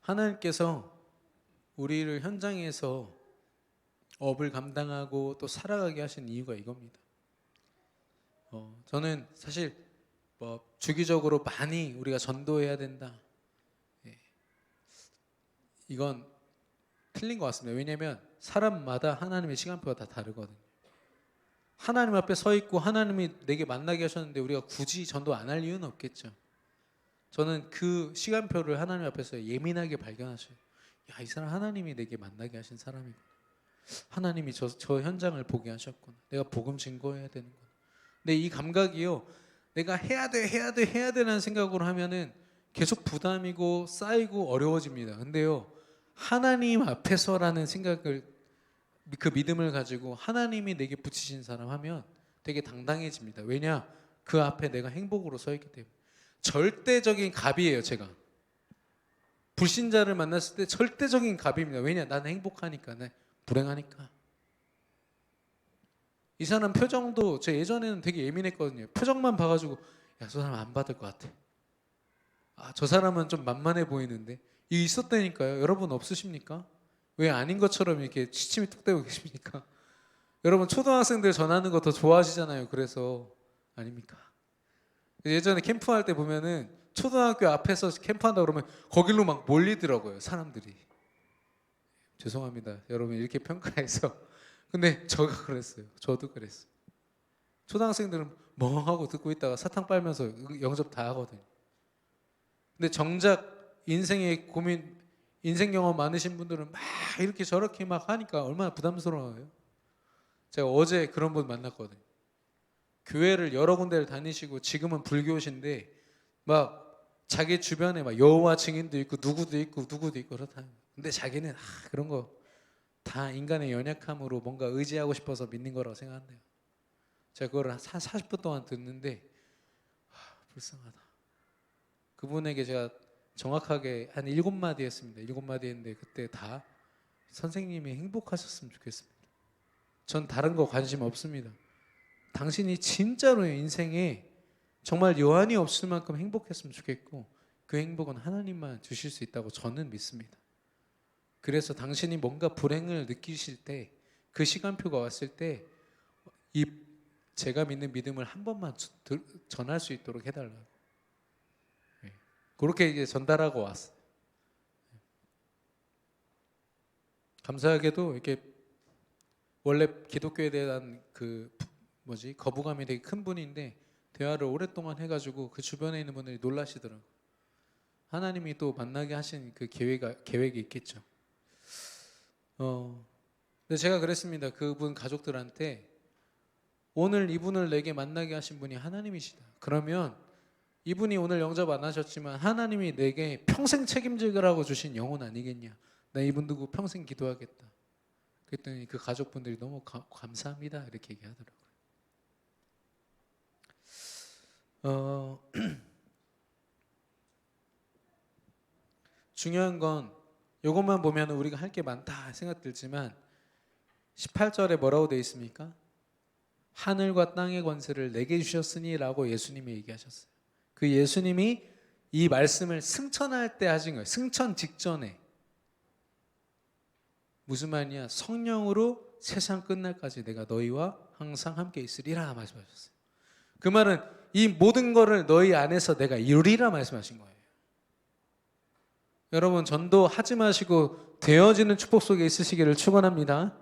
하나님께서 우리를 현장에서 업을 감당하고 또 살아가게 하신 이유가 이겁니다. 저는 사실 주기적으로 많이 우리가 전도해야 된다, 이건 틀린 것 같습니다. 왜냐하면 사람마다 하나님의 시간표가 다 다르거든요. 하나님 앞에 서 있고 하나님이 내게 만나게 하셨는데 우리가 굳이 전도 안 할 이유는 없겠죠. 저는 그 시간표를 하나님 앞에서 예민하게 발견하셔요. 야, 이 사람 하나님이 내게 만나게 하신 사람이구나. 하나님이 저 현장을 보게 하셨구나. 내가 복음 증거해야 되는구나. 근데 이 감각이요, 내가 해야 돼, 해야 돼, 해야 되라는 생각으로 하면은 계속 부담이고 쌓이고 어려워집니다. 근데요, 하나님 앞에서라는 생각을, 그 믿음을 가지고 하나님이 내게 붙이신 사람 하면 되게 당당해집니다. 왜냐? 그 앞에 내가 행복으로 서 있기 때문에. 절대적인 갑이에요, 제가. 불신자를 만났을 때 절대적인 갑입니다. 왜냐? 나는 행복하니까, 네, 불행하니까. 이 사람 표정도, 제 예전에는 되게 예민했거든요. 표정만 봐가지고 야, 저 사람 안 받을 것 같아. 아, 저 사람은 좀 만만해 보이는데. 이게 있었다니까요. 여러분 없으십니까? 왜 아닌 것처럼 이렇게 시침이 뚝 떼고 계십니까? 여러분 초등학생들 전하는 거 더 좋아하시잖아요. 그래서 아닙니까? 예전에 캠프할 때 보면은 초등학교 앞에서 캠프한다 그러면 거길로 막 몰리더라고요, 사람들이. 죄송합니다, 여러분 이렇게 평가해서. 근데 저가 그랬어요. 저도 그랬어요. 초등학생들은 멍하고 듣고 있다가 사탕 빨면서 영접 다 하거든요. 근데 정작 인생의 고민, 인생 경험 많으신 분들은 막 이렇게 저렇게 막 하니까 얼마나 부담스러워요. 제가 어제 그런 분 만났거든요. 교회를 여러 군데를 다니시고 지금은 불교신데 막 자기 주변에 막 여호와 증인도 있고 누구도 있고 누구도 있고 그렇다는 거예요. 근데 자기는 그런 거 다 인간의 연약함으로 뭔가 의지하고 싶어서 믿는 거라고 생각한대요. 제가 그걸 한 40분 동안 듣는데 불쌍하다. 그분에게 제가 정확하게 한 7마디 했습니다. 7마디 했는데 그때 다 선생님이 행복하셨으면 좋겠습니다. 전 다른 거 관심 없습니다. 당신이 진짜로 인생에 정말 여한이 없을 만큼 행복했으면 좋겠고 그 행복은 하나님만 주실 수 있다고 저는 믿습니다. 그래서 당신이 뭔가 불행을 느끼실 때, 그 시간표가 왔을 때 이 제가 믿는 믿음을 한 번만 전할 수 있도록 해달라고. 그렇게 이제 전달하고 왔어요. 감사하게도 이렇게 원래 기독교에 대한 그 거부감이 되게 큰 분인데 대화를 오랫동안 해가지고 그 주변에 있는 분들이 놀라시더라고요. 하나님이 또 만나게 하신 그 계획이 있겠죠. 근데 제가 그랬습니다. 그분 가족들한테 오늘 이분을 내게 만나게 하신 분이 하나님이시다. 그러면 이분이 오늘 영접 안 하셨지만 하나님이 내게 평생 책임질 거라고 주신 영혼 아니겠냐. 나 이분 두고 평생 기도하겠다. 그랬더니 그 가족분들이 너무 감사합니다 이렇게 얘기하더라고요. 중요한 건 이것만 보면 우리가 할 게 많다 생각 들지만 18절에 뭐라고 되어 있습니까? 하늘과 땅의 권세를 내게 주셨으니 라고 예수님이 얘기하셨어요. 그 예수님이 이 말씀을 승천할 때 하신 거예요. 승천 직전에. 무슨 말이냐? 성령으로 세상 끝날까지 내가 너희와 항상 함께 있으리라 말씀하셨어요. 그 말은 이 모든 거를 너희 안에서 내가 이루리라 말씀하신 거예요. 여러분 전도하지 마시고 되어지는 축복 속에 있으시기를 축원합니다.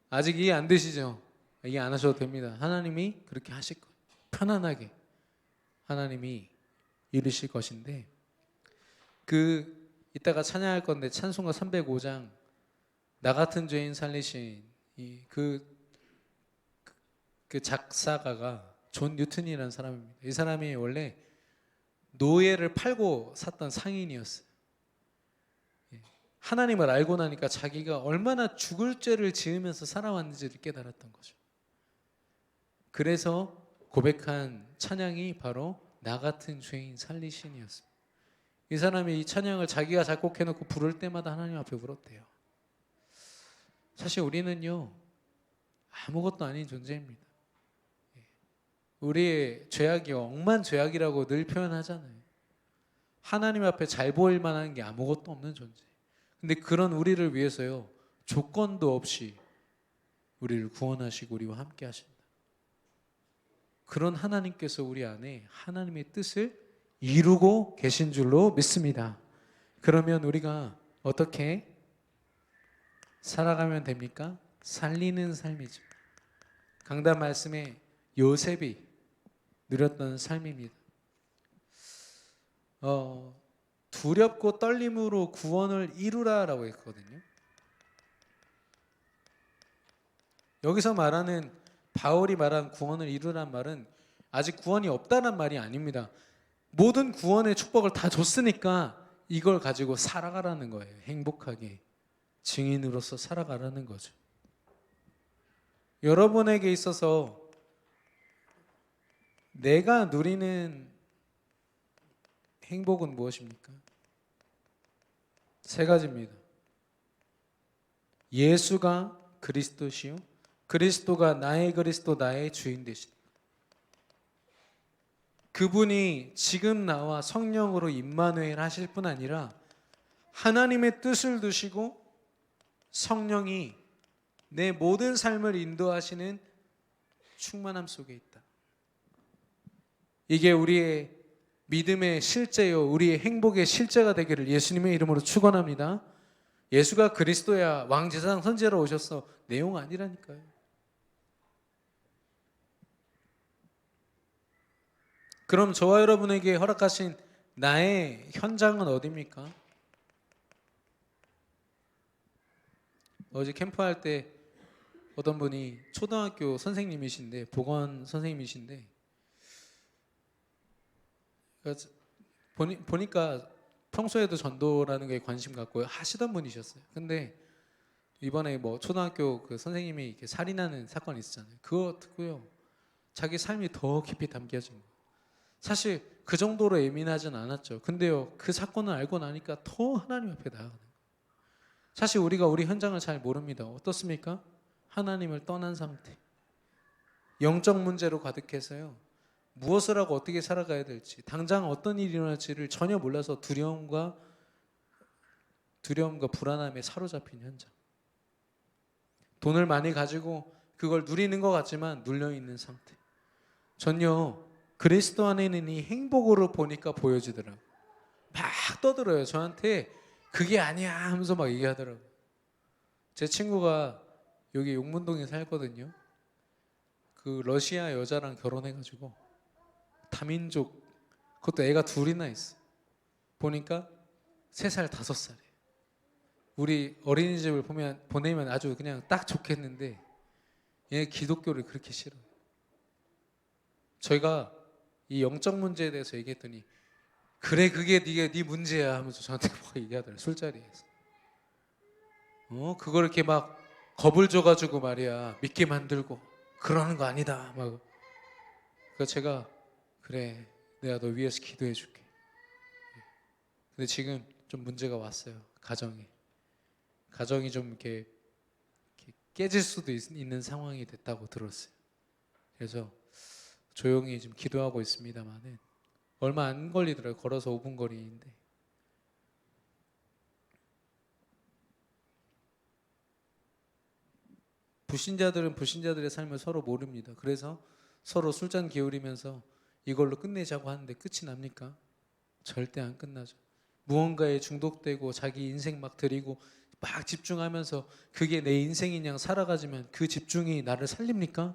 아직 이해 안 되시죠? 이해 안 하셔도 됩니다. 하나님이 그렇게 하실 거예요. 편안하게 하나님이 이루실 것인데 이따가 찬양할 건데 찬송가 305장 나 같은 죄인 살리신 그 작사가가 존 뉴튼이라는 사람입니다. 이 사람이 원래 노예를 팔고 샀던 상인이었어요. 하나님을 알고 나니까 자기가 얼마나 죽을 죄를 지으면서 살아왔는지를 깨달았던 거죠. 그래서 고백한 찬양이 바로 나 같은 죄인 살리신이었습니다. 이 사람이 이 찬양을 자기가 작곡해놓고 부를 때마다 하나님 앞에 울었대요. 사실 우리는요 아무것도 아닌 존재입니다. 우리의 죄악이 억만 죄악이라고 늘 표현하잖아요. 하나님 앞에 잘 보일 만한 게 아무것도 없는 존재. 근데 그런 우리를 위해서요 조건도 없이 우리를 구원하시고 우리와 함께 하신다. 그런 하나님께서 우리 안에 하나님의 뜻을 이루고 계신 줄로 믿습니다. 그러면 우리가 어떻게 살아가면 됩니까? 살리는 삶이죠. 강단 말씀에 요셉이 누렸던 삶입니다. 두렵고 떨림으로 구원을 이루라라고 했거든요. 여기서 말하는 바울이 말한 구원을 이루란 말은 아직 구원이 없다는 말이 아닙니다. 모든 구원의 축복을 다 줬으니까 이걸 가지고 살아가라는 거예요. 행복하게 증인으로서 살아가라는 거죠. 여러분에게 있어서 내가 누리는 행복은 무엇입니까? 세 가지입니다. 예수가 그리스도시요, 그리스도가 나의 그리스도, 나의 주인 되시다. 그분이 지금 나와 성령으로 임마누엘 하실 뿐 아니라 하나님의 뜻을 두시고 성령이 내 모든 삶을 인도하시는 충만함 속에 있다. 이게 우리의 믿음의 실제요, 우리의 행복의 실제가 되기를 예수님의 이름으로 축원합니다. 예수가 그리스도야, 왕제사장 선지자로 오셔서 내용 아니라니까요. 그럼 저와 여러분에게 허락하신 나의 현장은 어디입니까? 어제 캠프할 때 어떤 분이 초등학교 선생님이신데, 보건 선생님이신데, 보니까 평소에도 전도라는 게 관심 갖고 하시던 분이셨어요. 근데 이번에 뭐 초등학교 그 선생님이 이렇게 살인하는 사건이 있었잖아요. 그거 듣고요, 자기 삶이 더 깊이 담겨진 거예요. 사실 그 정도로 예민하진 않았죠. 근데요, 그 사건을 알고 나니까 더 하나님 앞에 나아가는 거예요. 사실 우리가 우리 현장을 잘 모릅니다. 어떻습니까? 하나님을 떠난 상태, 영적 문제로 가득해서요, 무엇을 하고 어떻게 살아가야 될지, 당장 어떤 일이 일어날지를 전혀 몰라서 두려움과 불안함에 사로잡힌 현장. 돈을 많이 가지고 그걸 누리는 것 같지만 눌려있는 상태. 전요, 그리스도 안에 있는 이 행복으로 보니까 보여지더라고요. 막 떠들어요. 저한테 그게 아니야 하면서 막 얘기하더라고요. 제 친구가 여기 용문동에 살거든요. 그 러시아 여자랑 결혼해가지고 다민족, 그것도 애가 둘이나 있어. 보니까 3살, 5살이에요. 우리 어린이집을 보내면 아주 그냥 딱 좋겠는데 얘 기독교를 그렇게 싫어요. 저희가 이 영적 문제에 대해서 얘기했더니 그래, 그게 네 문제야 하면서 저한테 막 얘기하더라고요. 술자리에서. 그걸 이렇게 막 겁을 줘가지고 말이야, 믿게 만들고 그러는 거 아니다 막. 그래서 제가 그래, 내가 너 위해서 기도해 줄게. 근데 지금 좀 문제가 왔어요. 가정이 좀 이렇게 깨질 수도 있는 상황이 됐다고 들었어요. 그래서 조용히 지금 기도하고 있습니다만은 얼마 안 걸리더라고요. 걸어서 5분 거리인데. 불신자들은 불신자들의 삶을 서로 모릅니다. 그래서 서로 술잔 기울이면서 이걸로 끝내자고 하는데 끝이 납니까? 절대 안 끝나죠. 무언가에 중독되고 자기 인생 막 들이고 막 집중하면서 그게 내 인생인 양 살아가지만 그 집중이 나를 살립니까?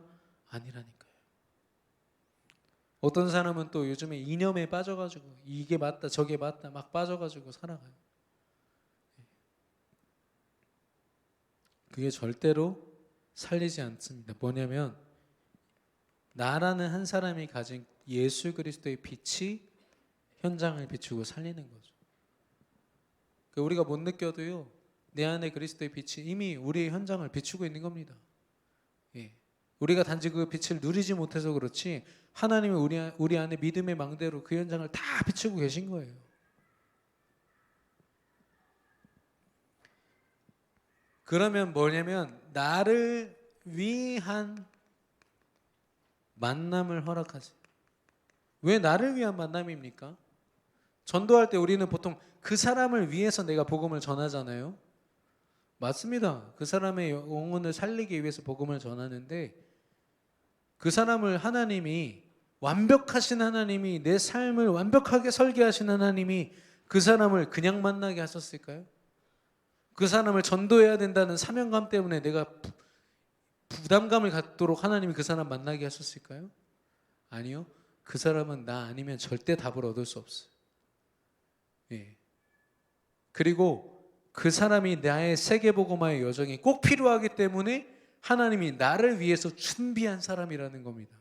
아니라니까요. 어떤 사람은 또 요즘에 이념에 빠져가지고 이게 맞다 저게 맞다 막 빠져가지고 살아가요. 그게 절대로 살리지 않습니다. 뭐냐면 나라는 한 사람이 가진 예수 그리스도의 빛이 현장을 비추고 살리는 거죠. 우리가 못 느껴도요, 내 안에 그리스도의 빛이 이미 우리의 현장을 비추고 있는 겁니다. 예. 우리가 단지 그 빛을 누리지 못해서 그렇지 하나님이 우리 안에 믿음의 망대로 그 현장을 다 비추고 계신 거예요. 그러면 뭐냐면 나를 위한 만남을 허락하세요. 왜 나를 위한 만남입니까? 전도할 때 우리는 보통 그 사람을 위해서 내가 복음을 전하잖아요. 맞습니다. 그 사람의 영혼을 살리기 위해서 복음을 전하는데 그 사람을 하나님이, 완벽하신 하나님이, 내 삶을 완벽하게 설계하신 하나님이 그 사람을 그냥 만나게 하셨을까요? 그 사람을 전도해야 된다는 사명감 때문에 내가 부담감을 갖도록 하나님이 그 사람 만나게 하셨을까요? 아니요. 그 사람은 나 아니면 절대 답을 얻을 수 없어요. 예. 그리고 그 사람이 나의 세계복음화의 여정이 꼭 필요하기 때문에 하나님이 나를 위해서 준비한 사람이라는 겁니다.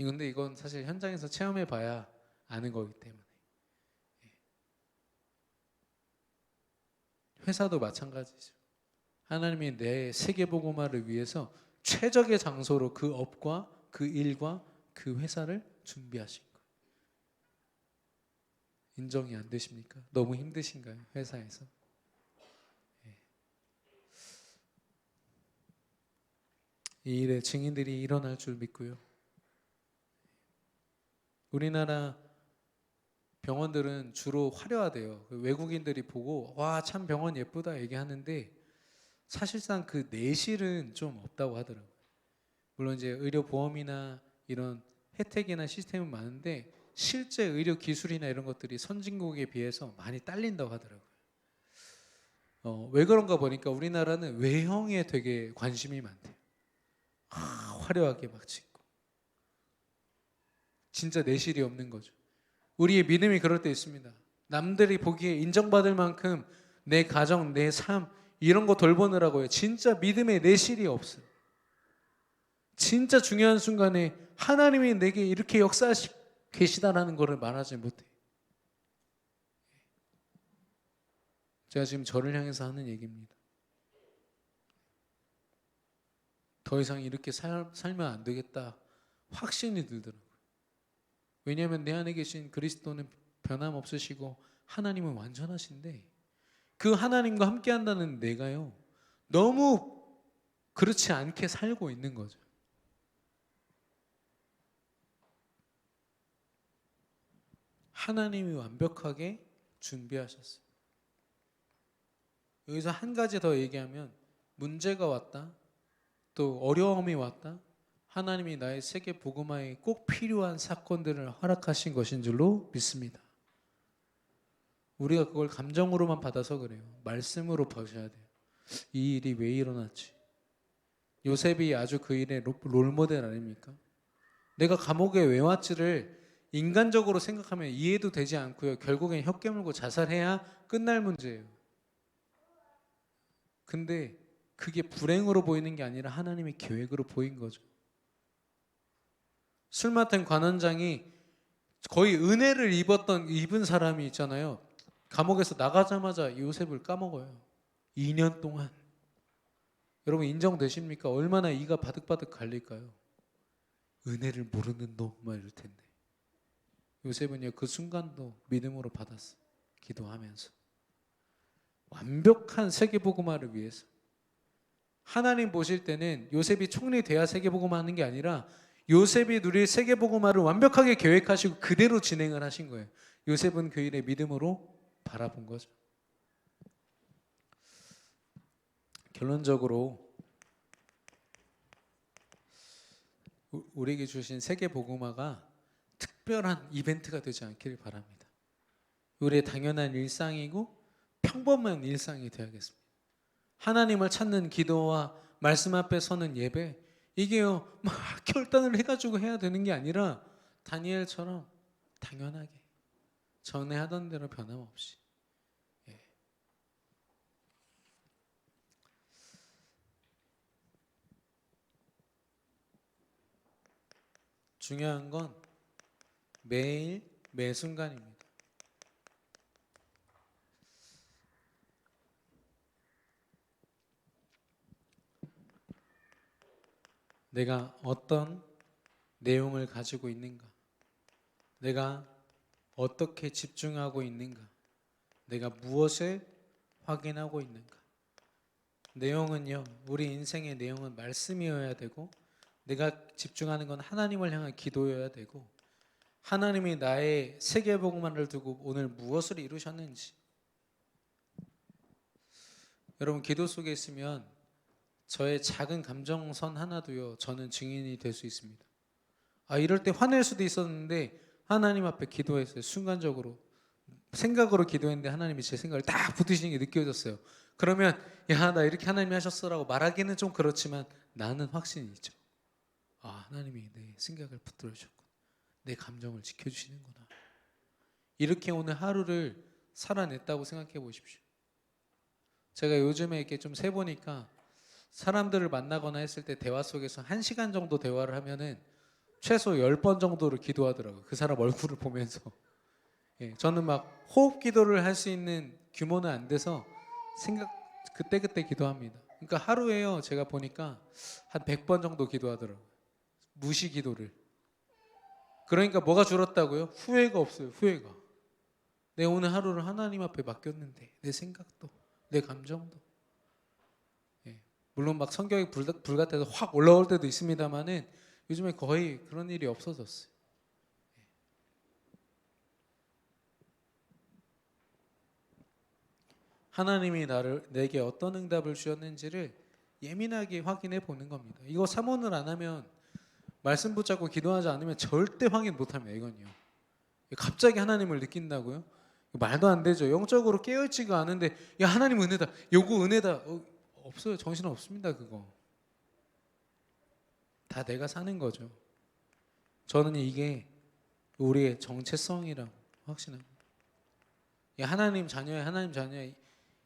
근데 이건 사실 현장에서 체험해 봐야 아는 거기 때문에. 회사도 마찬가지죠. 하나님이 내 세계복음화를 위해서 최적의 장소로 그 업과 그 일과 그 회사를 준비하신 거예요. 인정이 안 되십니까? 너무 힘드신가요? 회사에서? 이 일의 증인들이 일어날 줄 믿고요. 우리나라 병원들은 주로 화려하대요. 외국인들이 보고 와, 참 병원 예쁘다 얘기하는데 사실상 그 내실은 좀 없다고 하더라고요. 물론 이제 의료보험이나 이런 혜택이나 시스템은 많은데 실제 의료 기술이나 이런 것들이 선진국에 비해서 많이 딸린다고 하더라고요. 왜 그런가 보니까 우리나라는 외형에 되게 관심이 많대요. 화려하게 막 짓고 진짜 내실이 없는 거죠. 우리의 믿음이 그럴 때 있습니다. 남들이 보기에 인정받을 만큼 내 가정, 내 삶 이런 거 돌보느라고요. 진짜 믿음의 내실이 없어요. 진짜 중요한 순간에 하나님이 내게 이렇게 역사하시고 계시다라는 것을 말하지 못해. 제가 지금 저를 향해서 하는 얘기입니다. 더 이상 이렇게 살면 안 되겠다 확신이 들더라고요. 왜냐하면 내 안에 계신 그리스도는 변함없으시고 하나님은 완전하신데 그 하나님과 함께 한다는 내가요 너무 그렇지 않게 살고 있는 거죠. 하나님이 완벽하게 준비하셨어요. 여기서 한 가지 더 얘기하면 문제가 왔다, 또 어려움이 왔다, 하나님이 나의 세계 복음화에 꼭 필요한 사건들을 허락하신 것인 줄로 믿습니다. 우리가 그걸 감정으로만 받아서 그래요. 말씀으로 보셔야 돼요. 이 일이 왜 일어났지? 요셉이 아주 그 일의 롤모델 아닙니까? 내가 감옥에 왜 왔지를 인간적으로 생각하면 이해도 되지 않고요. 결국엔 혀 깨물고 자살해야 끝날 문제예요. 근데 그게 불행으로 보이는 게 아니라 하나님의 계획으로 보인 거죠. 술 맡은 관원장이 거의 은혜를 입은 사람이 있잖아요. 감옥에서 나가자마자 요셉을 까먹어요. 2년 동안. 여러분 인정되십니까? 얼마나 이가 바득바득 갈릴까요? 은혜를 모르는 놈 막 이럴 텐데. 요셉은요 그 순간도 믿음으로 받았어요. 기도하면서. 완벽한 세계복음화를 위해서. 하나님 보실 때는 요셉이 총리 돼야 세계복음화 하는 게 아니라 요셉이 누릴 세계복음화를 완벽하게 계획하시고 그대로 진행을 하신 거예요. 요셉은 그 일에 믿음으로 바라본 거죠. 결론적으로 우리에게 주신 세계복음화가 특별한 이벤트가 되지 않기를 바랍니다. 우리의 당연한 일상이고 평범한 일상이 되어야겠습니다. 하나님을 찾는 기도와 말씀 앞에 서는 예배, 이게요 막 결단을 해가지고 해야 되는 게 아니라 다니엘처럼 당연하게 전에 하던 대로 변함없이. 중요한 건 매일 매 순간입니다. 내가 어떤 내용을 가지고 있는가? 내가 어떻게 집중하고 있는가? 내가 무엇을 확인하고 있는가? 내용은요, 우리 인생의 내용은 말씀이어야 되고, 내가 집중하는 건 하나님을 향한 기도여야 되고, 하나님이 나의 세계복음화를 두고 오늘 무엇을 이루셨는지. 여러분 기도 속에 있으면 저의 작은 감정선 하나도요 저는 증인이 될 수 있습니다. 이럴 때 화낼 수도 있었는데 하나님 앞에 기도했어요. 순간적으로 생각으로 기도했는데 하나님이 제 생각을 딱 붙드시는 게 느껴졌어요. 그러면 야, 나 이렇게 하나님이 하셨어라고 말하기는 좀 그렇지만 나는 확신이 있죠. 하나님이 내 생각을 붙들어 주셨고 내 감정을 지켜주시는구나. 이렇게 오늘 하루를 살아냈다고 생각해 보십시오. 제가 요즘에 이렇게 좀 세보니까 사람들을 만나거나 했을 때 대화 속에서 1시간 정도 대화를 하면은 최소 10번 정도를 기도하더라고요. 그 사람 얼굴을 보면서. 예, 저는 막 호흡 기도를 할 수 있는 규모는 안 돼서 그때그때 기도합니다. 그러니까 하루에요, 제가 보니까 한 100번 정도 기도하더라고요. 무시 기도를. 그러니까 뭐가 줄었다고요? 후회가 없어요. 후회가. 내 오늘 하루를 하나님 앞에 맡겼는데 내 생각도 내 감정도. 예, 물론 막 성격이 불같아서 확 올라올 때도 있습니다만은 요즘에 거의 그런 일이 없어졌어요. 하나님이 내게 어떤 응답을 주었는지를 예민하게 확인해 보는 겁니다. 이거 사모를 안 하면, 말씀 붙잡고 기도하지 않으면 절대 확인 못 합니다. 이건요. 갑자기 하나님을 느낀다고요? 말도 안 되죠. 영적으로 깨어있지가 않은데 야 하나님 은혜다, 요거 은혜다. 없어요. 정신 없습니다. 그거 다 내가 사는 거죠. 저는 이게 우리의 정체성이라고 확신합니다. 하나님 자녀야, 하나님 자녀야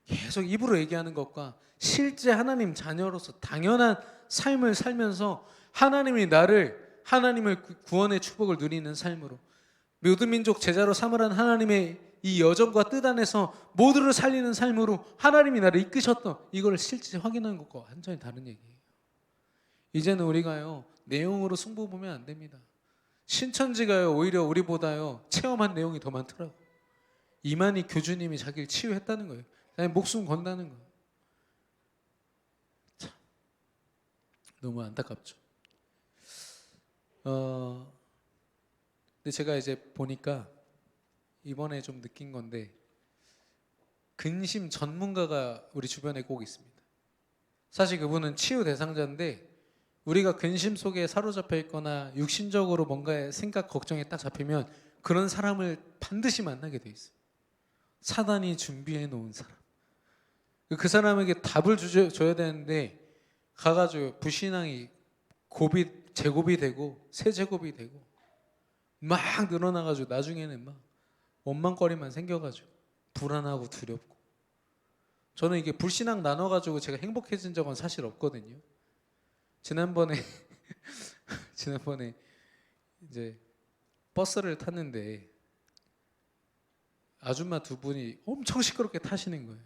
계속 입으로 얘기하는 것과 실제 하나님 자녀로서 당연한 삶을 살면서 하나님의 구원의 축복을 누리는 삶으로 모든 민족 제자로 삼으라는 하나님의 이 여정과 뜻 안에서 모두를 살리는 삶으로 하나님이 나를 이끄셨던 이걸 실제 확인하는 것과 완전히 다른 얘기예요. 이제는 우리가요 내용으로 승부 보면 안 됩니다. 신천지가요 오히려 우리보다요 체험한 내용이 더 많더라고. 이만희 교주님이 자기를 치유했다는 거예요. 그냥 목숨 건다는 거예요. 참 너무 안타깝죠. 근데 제가 이제 보니까 이번에 좀 느낀 건데, 근심 전문가가 우리 주변에 꼭 있습니다. 사실 그분은 치유 대상자인데 우리가 근심 속에 사로잡혀 있거나 육신적으로 뭔가의 생각 걱정에 딱 잡히면 그런 사람을 반드시 만나게 돼 있어요. 사단이 준비해 놓은 사람. 그 사람에게 답을 줘야 되는데 가가지고 불신앙이 제곱이 되고 세제곱이 되고 막 늘어나가지고 나중에는 막 원망거리만 생겨가지고 불안하고 두렵고. 저는 이게 불신앙 나눠가지고 제가 행복해진 적은 사실 없거든요. 지난번에 이제 버스를 탔는데 아줌마 두 분이 엄청 시끄럽게 타시는 거예요.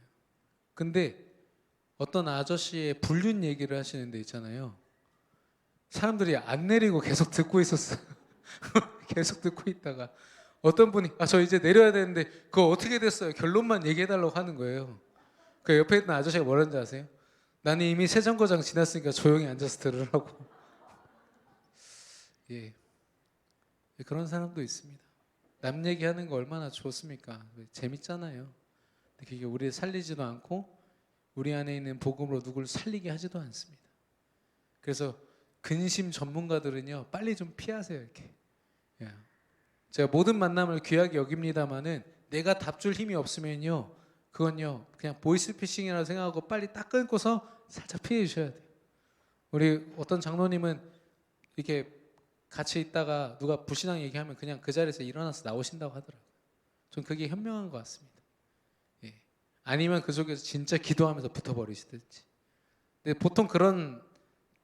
근데 어떤 아저씨의 불륜 얘기를 하시는 데 있잖아요. 사람들이 안 내리고 계속 듣고 있었어요. 계속 듣고 있다가 어떤 분이 저 이제 내려야 되는데 그거 어떻게 됐어요? 결론만 얘기해달라고 하는 거예요. 그 옆에 있던 아저씨가 뭐라는지 아세요? 나는 이미 새 정거장 지났으니까 조용히 앉아서 들으라고. 예, 그런 사람도 있습니다. 남 얘기하는 거 얼마나 좋습니까? 재밌잖아요. 그게 우리를 살리지도 않고 우리 안에 있는 복음으로 누구를 살리게 하지도 않습니다. 그래서 근심 전문가들은요 빨리 좀 피하세요. 이렇게. 예. 제가 모든 만남을 귀하게 여깁니다만은 내가 답줄 힘이 없으면요 그건요 그냥 보이스피싱이라고 생각하고 빨리 딱 끊고서 살짝 피해 주셔야 돼요. 우리 어떤 장로님은 이렇게 같이 있다가 누가 불신앙 얘기하면 그냥 그 자리에서 일어나서 나오신다고 하더라고요. 전 그게 현명한 것 같습니다. 예. 아니면 그 속에서 진짜 기도하면서 붙어버리시든지. 근데 보통 그런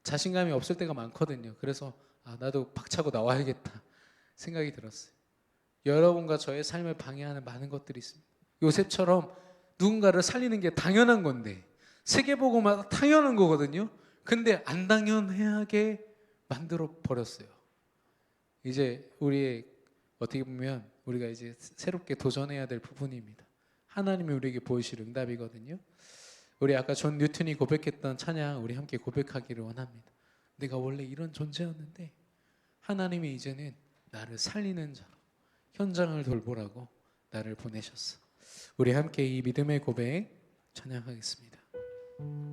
자신감이 없을 때가 많거든요. 그래서 나도 박차고 나와야겠다 생각이 들었어요. 여러분과 저의 삶을 방해하는 많은 것들이 있습니다. 요셉처럼 누군가를 살리는 게 당연한 건데, 세계보고마다 당연한 거거든요. 근데 안 당연하게 만들어 버렸어요. 이제 우리의 어떻게 보면 우리가 이제 새롭게 도전해야 될 부분입니다. 하나님이 우리에게 보이실 응답이거든요. 우리 아까 존 뉴턴이 고백했던 찬양 우리 함께 고백하기를 원합니다. 내가 원래 이런 존재였는데 하나님이 이제는 나를 살리는 자로 현장을 돌보라고 나를 보내셨어. 우리 함께 이 믿음의 고백 찬양하겠습니다.